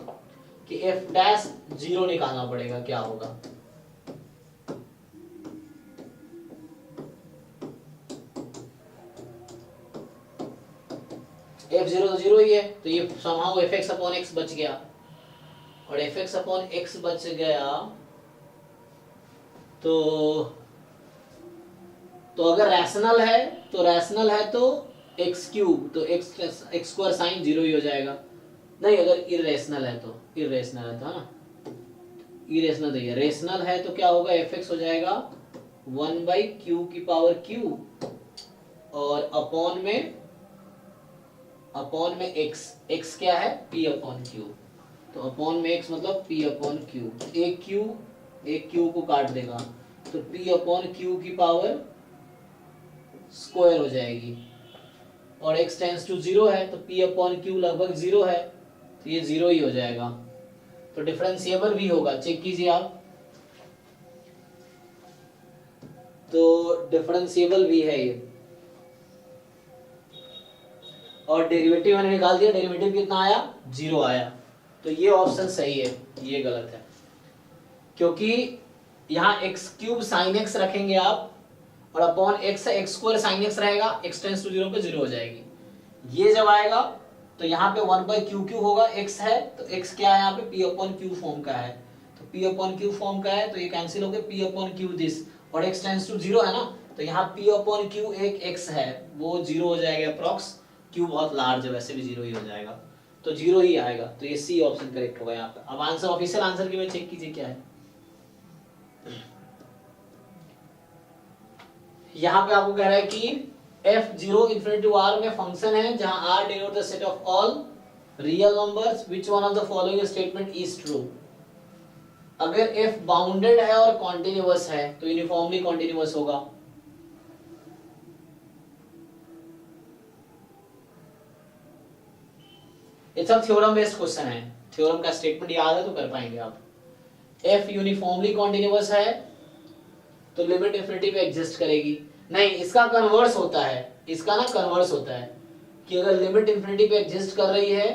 कि f' 0 निकालना पड़ेगा। क्या होगा? f0 तो 0 ही है, तो ये somehow fx अपॉन x बच गया, और fx अपॉन x बच गया। तो अगर रैशनल है तो x क्यूब, तो x स्क्वायर साइन 0 ही हो जाएगा। नहीं, अगर इररेशनल है तो है ना, इरेशनल नहीं है। रेशनल है तो क्या होगा? fx हो जाएगा 1/q की पावर q, और अपॉन में x क्या है? p upon q। तो अपॉन में x मतलब p अपॉन q। एक q को काट देगा तो p अपॉन q की पावर स्क्वायर हो जाएगी, और x टेंड्स टू 0 है तो p अपॉन q लगभग 0 है, तो ये 0 ही हो जाएगा। तो डिफरेंशिएबल भी होगा, चेक कीजिए आप। तो डिफरेंशिएबल भी है ये। और डेरिवेटिव मैंने निकाल दिया, डेरिवेटिव कितना आया? 0 आया। तो ये ऑप्शन सही है, ये गलत है, क्योंकि यहाँ x क्यूब साइन x रखेंगे आप, और अपॉन x है, x स्क्वायर साइन x रहेगा, x टेंड्स टू 0 पे 0 हो जाएगी। ये जब आएगा तो यहाँ पे 1/q होगा, x है तो x क्या है यहाँ पे? p अपॉन q फॉर्म का है, तो p अपॉन q फॉर्म का है तो ये कैंसिल हो गया, p अपॉन q दिस, और x टेंड्स टू 0 है ना, तो यहाँ p अपॉन q एक x है वो 0 हो जाएगा अप्रॉक्स, क्यू बहुत लार्ज है, वैसे भी 0 ही हो जाएगा, तो 0 ही आएगा। तो ये सी ऑप्शन करेक्ट होगा यहाँ पे। अब आंसर, ऑफिशियल आंसर की में चेक कीजिए क्या है। यहाँ पे आपको कह रहा है कि f0 इन्फिनिटी टू r में फंक्शन है जहां r denote the set of all real numbers, which one of the following statement is true. अगर f बाउंडेड है और कॉन्टिन्यूअस है तो यूनिफॉर्मली कॉन्टिन्यूअस होगा। ये सब थ्योरम बेस्ड क्वेश्चन है, थ्योरम का स्टेटमेंट याद है तो कर पाएंगे आप। f यूनिफॉर्मली कॉन्टिन्यूअस है तो लिमिट इंफिनिटी पे एग्जिस्ट करेगी। नहीं, इसका कन्वर्स होता है, इसका ना कन्वर्स होता है कि अगर लिमिट इंफिनिटी पे एग्जिस्ट कर रही है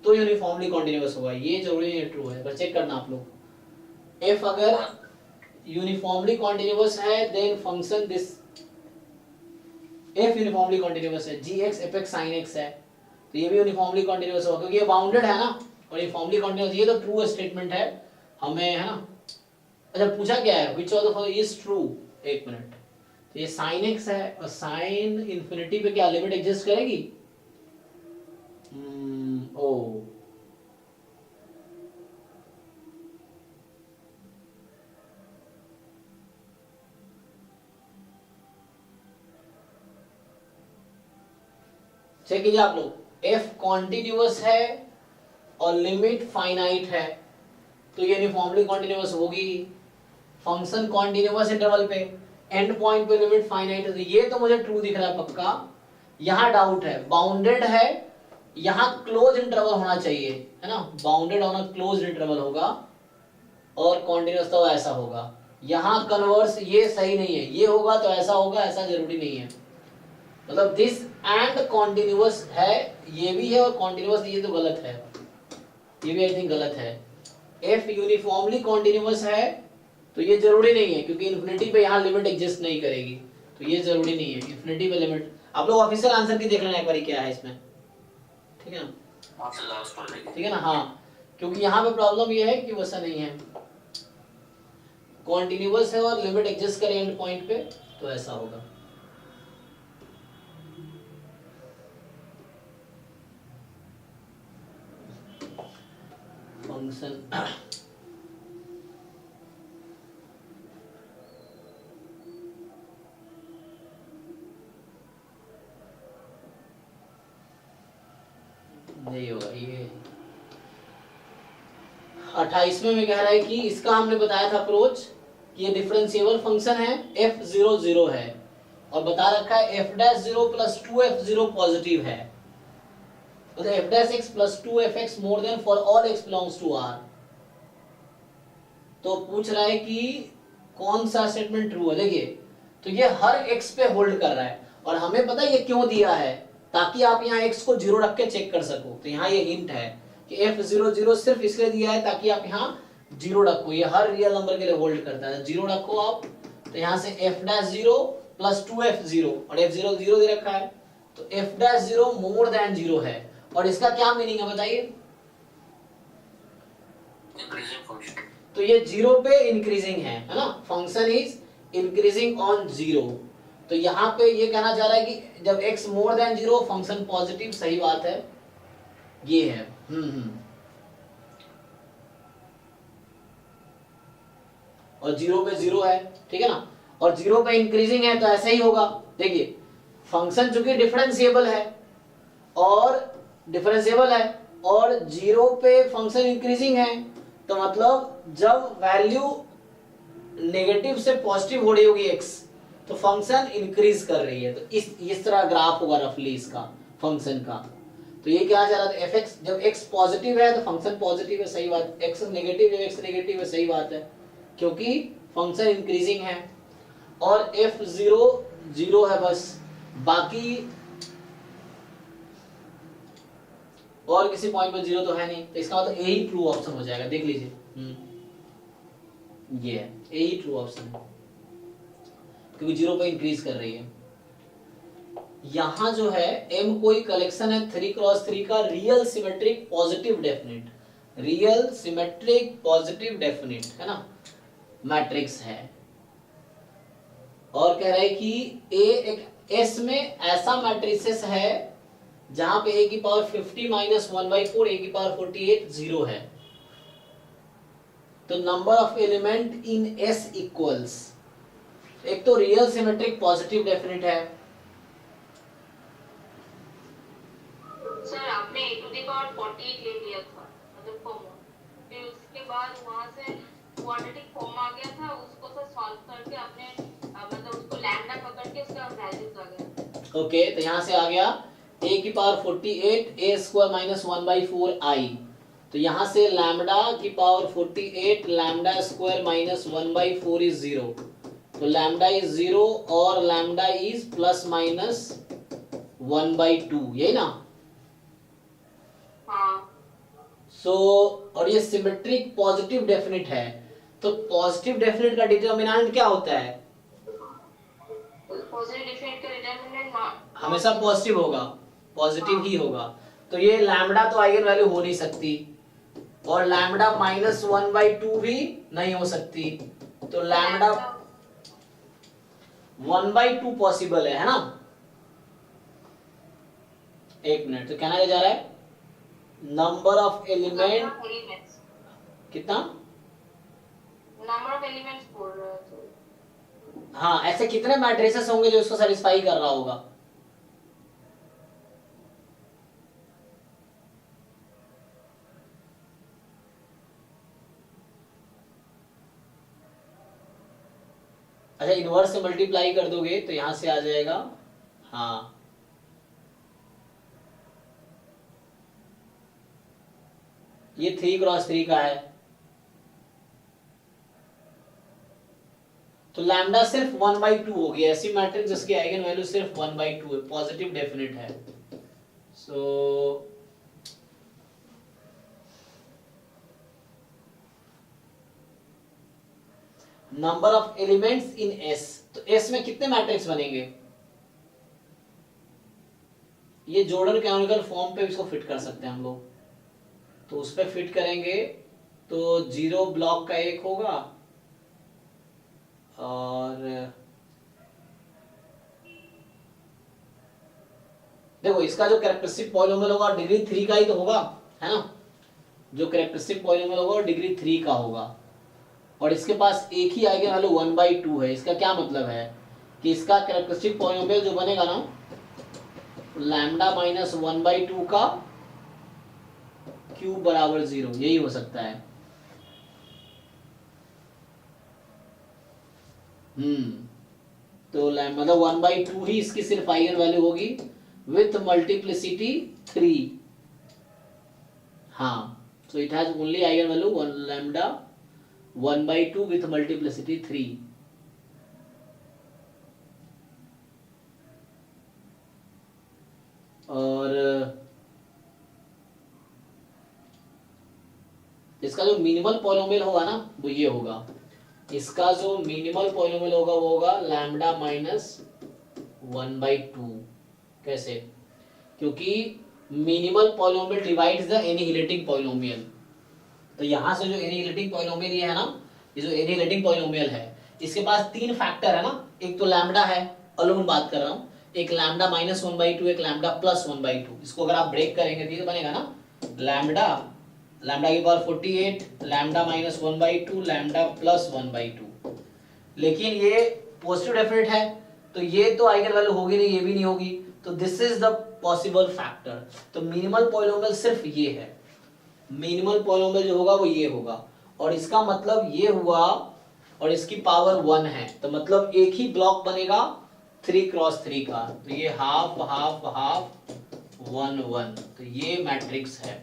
तो यूनिफॉर्मली कॉन्टिन्यूअस होगा। ये जरूरी नहीं ट्रू है, पर चेक करना आप लोग। f अगर यूनिफॉर्मली कॉन्टिन्यूअस है then function this, f uniformly continuous है, gx fx sin x है तो ये भी यूनिफॉर्मली कॉन्टिन्यूअस होगा क्योंकि ये बाउंडेड है ना, और यूनिफॉर्मली कॉन्टिन्यूअस, ये तो ट्रू स्टेटमेंट है हमें, है ना। अच्छा पूछा क्या है, which of the following is true, एक मिनट, तो ये sin x है और sin इंफिनिटी पे क्या लिमिट एग्जिस्ट करेगी? ओ चेक कीजिए आप लोग, f कॉन्टिन्यूअस है और लिमिट फाइनाइट है तो ये यूनिफॉर्मली कॉन्टिन्यूअस होगी। फंक्शन कॉन्टिन्यूअस इंटरवल पे, एंड पॉइंट पे लिमिट फाइनाइट है तो ये तो मुझे ट्रू दिख रहा है पक्का। यहाँ डाउट है, बाउंडेड है, यहाँ क्लोज इंटरवल होना चाहिए, है ना, बाउंडेड होना क्लोज इंटरवल होगा और कॉन्टिन्यूअस तो ऐसा होगा। यहाँ कन्वर्स ये सही नहीं है, ये होगा तो ऐसा होगा, ऐसा जरूरी नहीं है। मतलब दिस एंड कॉन्टिन्यूअस है, ये भी है और कॉन्टिन्यूअस ये तो गलत है, ये भी आई थिंक गलत है। f यूनिफॉर्मली कॉन्टिन्यूअस है तो ये जरूरी नहीं है क्योंकि इन्फिनिटी पे यहाँ लिमिट एग्जिस्ट नहीं करेगी, तो ये जरूरी नहीं है इन्फिनिटी पे लिमिट। आप लोग ऑफिशियल आंसर की देख लेना एक बार क्या है इसमें, ठीक है ना, ठीक है ना। हाँ, क्योंकि यहाँ पे प्रॉब्लम ये है कि वैसा नहीं है, कॉन्टिन्यूअस है और लिमिट एग्जिस्ट करे एंड पॉइंट पे तो ऐसा होगा। फंक्शन नहीं होगा ये। 28वें में कह रहा है कि इसका हमने बताया था अप्रोच कि ये डिफरेंशिएबल फंक्शन है, f00 है और बता रखा है f'0 प्लस 2f0 पॉजिटिव है, तो f' plus 2fx more than for all x belongs to r। तो पूछ रहा है कि कौन सा स्टेटमेंट ट्रू है। देखिए तो ये हर x पे होल्ड कर रहा है और हमें पता है ये क्यों दिया है, ताकि आप यहाँ x को 0 रख के चेक कर सको। तो यहाँ ये हिंट है कि f00 सिर्फ इसलिए दिया है ताकि आप यहाँ 0 रखो, ये हर रियल नंबर के लिए होल्ड करता है, 0 रखो आप। तो यहाँ से f'0 प्लस 2f0 और f0 0 दे रखा है तो f'0 मोर देन 0 है। और इसका क्या मीनिंग है बताइए? तो ये 0 पे इंक्रीजिंग है ना, फंक्शन इज इंक्रीजिंग ऑन 0। तो यहाँ पे ये कहना चाह रहा है कि जब x more than 0 function positive, सही बात है, ये है। और 0 पे 0 है, ठीक है ना, और 0 पे इंक्रीजिंग है तो ऐसा ही होगा। देखिए फंक्शन चूंकि डिफरेंशिएबल है और 0 पे फंक्शन इंक्रीजिंग है तो मतलब जब वैल्यू नेगेटिव से पॉजिटिव हो रही होगी x तो फंक्शन इंक्रीज कर रही है। तो इस तरह ग्राफ होगा रफली इसका फंक्शन का। तो ये क्या चाह रहा था, fx जब x पॉजिटिव है तो फंक्शन पॉजिटिव है, सही बात। x नेगेटिव जब x नेगेटिव है, सही बात है, क्योंकि फंक्शन इंक्रीजिंग है। और f0 0 है बस, बाकी और किसी पॉइंट पे 0 तो है नहीं, तो इसका मतलब यही ट्रू ऑप्शन हो जाएगा। देख लीजिए ये है, यही ट्रू ऑप्शन है क्योंकि 0 पे इंक्रीज कर रही है। यहां जो है m कोई कलेक्शन है 3x3 का real symmetric positive definite, real symmetric positive definite है ना, मैट्रिक्स है। और कह रहा है कि A एक S में ऐसा मैट्रिसेस है जहां पे a की पावर 50 माइनस 1/4 a की पावर 48 0 है। तो number of element in S equals, एक तो रियल सिमेट्रिक पॉजिटिव डेफिनेट है। सर आपने a टू द पावर 48 ले लिया था मतलब कॉमन, फिर उसके बाद वहां से क्वाड्रेटिक फॉर्म आ गया था, उसको सर सॉल्व करके आपने मतलब उसको लैम्डा पकड़ के उसका वैल्यूज आ गया। ओके, तो यहां से आ गया a की power 48 a square minus 1/4 i। तो यहां से लैम्डा की power 48 lambda square minus 1/4 is 0। तो लैम्डा इज 0 और लैम्डा इज प्लस माइनस 1/2, यही ना। हाँ और ये सिमेट्रिक पॉजिटिव डेफिनेट है। तो पॉजिटिव डेफिनेट का डिटर्मिनेंट क्या होता है? पॉजिटिव डिफरेंट का डिटरमिनेंट हमेशा पॉजिटिव होगा, पॉजिटिव ही होगा। तो ये लैम्डा तो आइगन वैल्यू हो नहीं सकती, और लैम्डा माइनस 1/2 भी नहीं हो सकती। तो लैम्डा 1/2 पॉसिबल है ना। एक मिनट, तो कहना क्या जा रहा है? नंबर ऑफ एलिमेंट कितना? नंबर ऑफ एलिमेंट्स बोल रहे हो तो हाँ, ऐसे कितने मैट्रिसेस होंगे जो इसको सेटिस्फाई कर रहा होगा? अच्छा, इनवर्स से मल्टीप्लाई कर दोगे तो यहां से आ जाएगा। हाँ, ये 3x3 का है। तो लैम्डा सिर्फ 1/2 हो गया। ऐसी मैट्रिक्स जिसकी आइगन वैल्यू सिर्फ 1/2 है, पॉजिटिव डेफिनेट है। So number of elements in S, तो S में कितने मैट्रिक्स बनेंगे? ये जॉर्डन कैनोनिकल फॉर्म पे इसको फिट कर सकते हैं हम लोग। तो उस पे फिट करेंगे तो 0 ब्लॉक का एक होगा, और देखो इसका जो कैरेक्टरिस्टिक पॉलिनोमियल होगा डिग्री 3 का ही तो होगा, है ना। जो कैरेक्टरिस्टिक पॉलिनोमियल होगा वो डिग्री 3 का होगा, और इसके पास एक ही आइगन वैल्यू 1/2 है। इसका क्या मतलब है कि इसका कैरेक्टरिस्टिक पॉलिनोमियल जो बनेगा ना, लैम्डा माइनस 1/2 का क्यूब बराबर 0, यही हो सकता है। तो मतलब 1/2 ही इसकी सिर्फ आइगन वैल्यू होगी विथ मल्टीप्लिसिटी 3। हाँ, so it has only eigen value 1 lambda 1/2 with multiplicity 3। और इसका जो मिनिमल पॉलिनोमियल होगा ना वो ये होगा। इसका जो मिनिमल पॉलिनोमियल होगा वो होगा लैम्डा माइनस 1/2। कैसे? क्योंकि minimal polynomial divides the annihilating polynomial. तो यहां से जो एनिहिलेटिंग पॉलिनोमियल ये है ना, ये जो एनिहिलेटिंग पॉलिनोमियल है इसके पास 3 फैक्टर है ना। एक तो लैम्डा है, अलोन बात कर रहा हूं, एक लैम्डा माइनस 1/2, एक लैम्डा प्लस 1/2। इसको अगर आप ब्रेक करेंगे तो ये बनेगा ना लैम्डा की power 48 lambda minus 1/2 lambda plus 1/2। लेकिन ये पॉजिटिव डेफिनेट है तो ये तो आइगन वैल्यू होगी नहीं, ये भी नहीं होगी। तो this is the possible factor. तो मिनिमल पॉलिनोमियल सिर्फ ये है, मिनिमल पॉलिनोमियल जो होगा वो ये होगा, और इसका मतलब ये हुआ, और इसकी पावर 1 है। तो मतलब एक ही ब्लॉक बनेगा 3x3 का। तो ये हाफ हाफ हाफ 1 1। तो ये मैट्रिक्स है,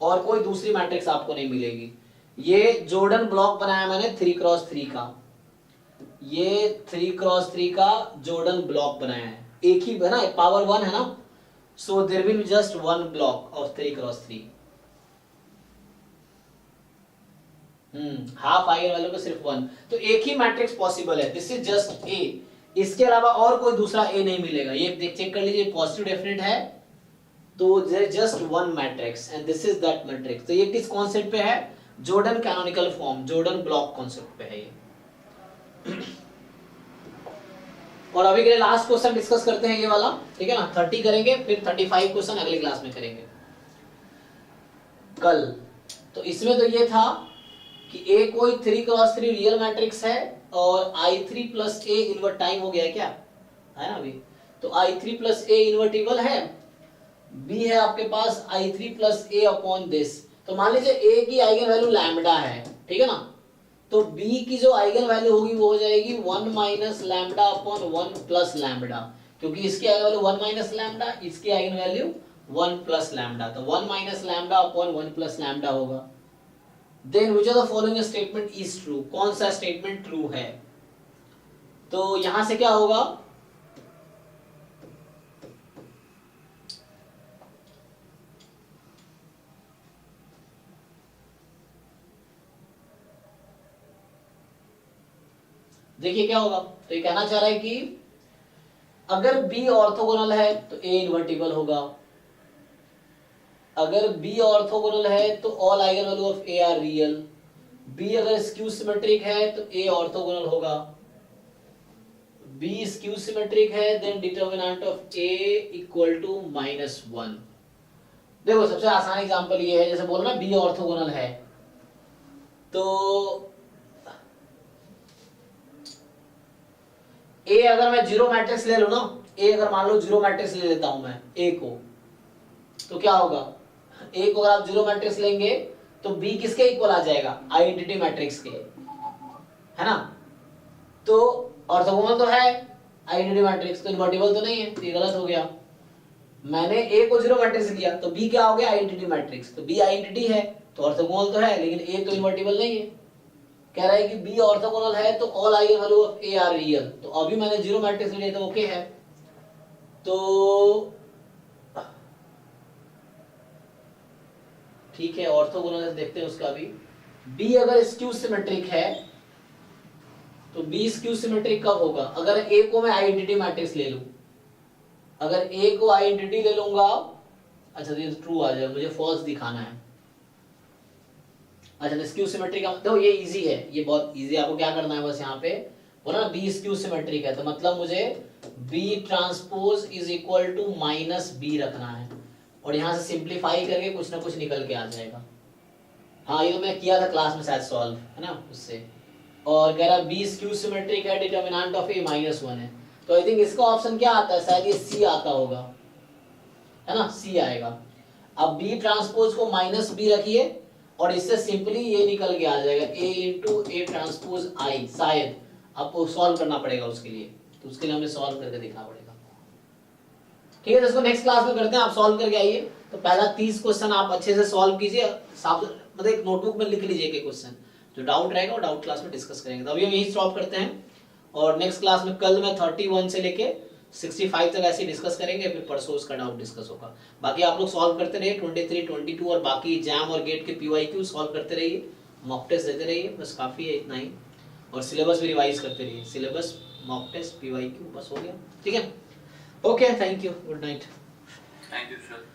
और कोई दूसरी मैट्रिक्स आपको नहीं मिलेगी। ये जॉर्डन ब्लॉक बनाया मैंने 3x3 का, ये 3x3 का जॉर्डन ब्लॉक बनाया है। एक ही है ना, पावर 1 है ना, so there will be just 1 block of 3x3। Half eigen value का सिर्फ 1। तो एक ही मैट्रिक्स पॉसिबल है, दिस इज जस्ट ए। इसके अलावा और कोई दूसरा ए नहीं मिलेगा। ये चेक कर लीजिए, पॉजिटिव डेफिनेट है तो there is just 1 matrix and this is that matrix. तो ये किस कॉन्सेप्ट पे है? Jordan canonical form, Jordan block concept पे है ये। और अभी के लिए लास्ट क्वेश्चन डिस्कस करते हैं ये वाला, ठीक है ना। 30 करेंगे, फिर 35 क्वेश्चन अगली क्लास में करेंगे कल। तो इसमें तो ये था कि A कोई 3x3 रियल मैट्रिक्स है और I3 plus A invert time हो गया है क्या, है ना अभी। तो I3 प्लस A इन्वर्टिबल है। B है आपके पास I3 plus A upon this. तो मान लीजिए A की आइगन वैल्यू लैम्डा है, ठीक है ना। तो B की जो आइगन वैल्यू होगी वो हो जाएगी 1 minus lambda upon 1 plus lambda, क्योंकि इसकी आइगन वैल्यू 1 माइनस लैम्डा, इसकी आइगन वैल्यू 1 प्लस लैम्डा। तो 1 minus lambda upon 1 plus lambda होगा। Then which of the following statement is true, कौन सा स्टेटमेंट ट्रू है। तो यहां से क्या होगा, देखिए क्या होगा। तो ये कहना चाह रहा है कि अगर B ऑर्थोगोनल है तो A इन्वर्टिबल होगा, अगर B ऑर्थोगोनल है तो all eigen value of A are real. B अगर स्क्यू सिमेट्रिक है तो A ऑर्थोगोनल होगा। B स्क्यू सिमेट्रिक है then determinant of A equal to -1। देखो सबसे आसान एग्जांपल ये है, जैसे बोलो ना B ऑर्थोगोनल है, तो A अगर मैं जीरो मैट्रिक्स ले लूं ना, A अगर मान लो जीरो मैट्रिक्स ले लेता हूं मैं A को, तो क्या होगा, A को अगर आप जीरो मैट्रिक्स लेंगे तो B किसके इक्वल आ जाएगा, आइडेंटिटी मैट्रिक्स के, है ना। तो ऑर्थोगोनल तो है आइडेंटिटी मैट्रिक्स, तो इन्वर्टिबल तो नहीं है, तो ये गलत हो गया। मैंने A को जीरो मैट्रिक्स लिया तो B क्या हो गया, आइडेंटिटी मैट्रिक्स। तो B आइडेंटिटी है तो ऑर्थोगोनल तो है, लेकिन A तो इन्वर्टिबल नहीं है। कह रहा है कि B ऑर्थोगोनल है तो all eigen value of A are real. तो अभी मैंने जीरो मैट्रिक्स लिया तो ओके है। तो ठीक है, ऑर्थोगोनल देखते हैं उसका भी। B अगर स्क्यू सिमेट्रिक है तो B स्क्यू सिमेट्रिक कब होगा, अगर A को मैं आइडेंटिटी मैट्रिक्स ले लूं, अगर A को आइडेंटिटी ले लूंगा, अच्छा तो ये ट्रू आ जाएगा, मुझे फॉल्स दिखाना है। अच्छा स्क्यू सिमेट्रिक का मतलब ये इजी है, ये बहुत इजी। आपको क्या करना है बस यहाँ पे बोला ना B स्क्यू सिमेट्रिक है, तो मतलब मुझे B transpose is equal to -B रखना है, और यहाँ से सिंप्लीफाई करके कुछ ना कुछ निकल के आ जाएगा। हाँ ये तो मैं किया था क्लास में शायद सॉल्व, है ना उससे। और कह रहा B स्क्यू सिमेट्रिक है, डिटरमिनेंट ऑफ A -1 है। तो आई थिंक इसका ऑप्शन क्या आता है, शायद ये C आता होगा, है ना, C आएगा। अब B ट्रांसपोज को -B रखिए और इससे सिंपली ये निकल के आ जाएगा A into A transpose I। शायद आपको सॉल्व करना पड़ेगा उसके लिए, तो उसके लिए हमें सॉल्व करके दिखाना पड़ेगा। ठीक है, तो इसको नेक्स्ट क्लास में करते हैं, आप सॉल्व करके आइए। तो पहला 30 क्वेश्चन आप अच्छे से सॉल्व कीजिए, मतलब एक नोटबुक में लिख लीजिए के क्वेश्चन, जो डाउट रहेगा वो डाउट क्लास में डिस्कस करेंगे। तो अभी हम यही सॉल्व करते हैं, और नेक्स्ट क्लास में कल मैं 31 से लेके 65 तक ऐसे डिस्कस करेंगे, फिर परसों उसका डाउट डिस्कस होगा। बाकी आप लोग सॉल्व करते रहिए 23, 22 और बाकी जैम और गेट के PYQ सॉल्व करते रहिए, मॉक टेस्ट देते रहिए, बस काफी है इतना ही। और सिलेबस भी रिवाइज करते रहिए, सिलेबस, मॉक टेस्ट, PYQ, बस हो गया। ठीक है, okay, thank you, good night. Thank you sir.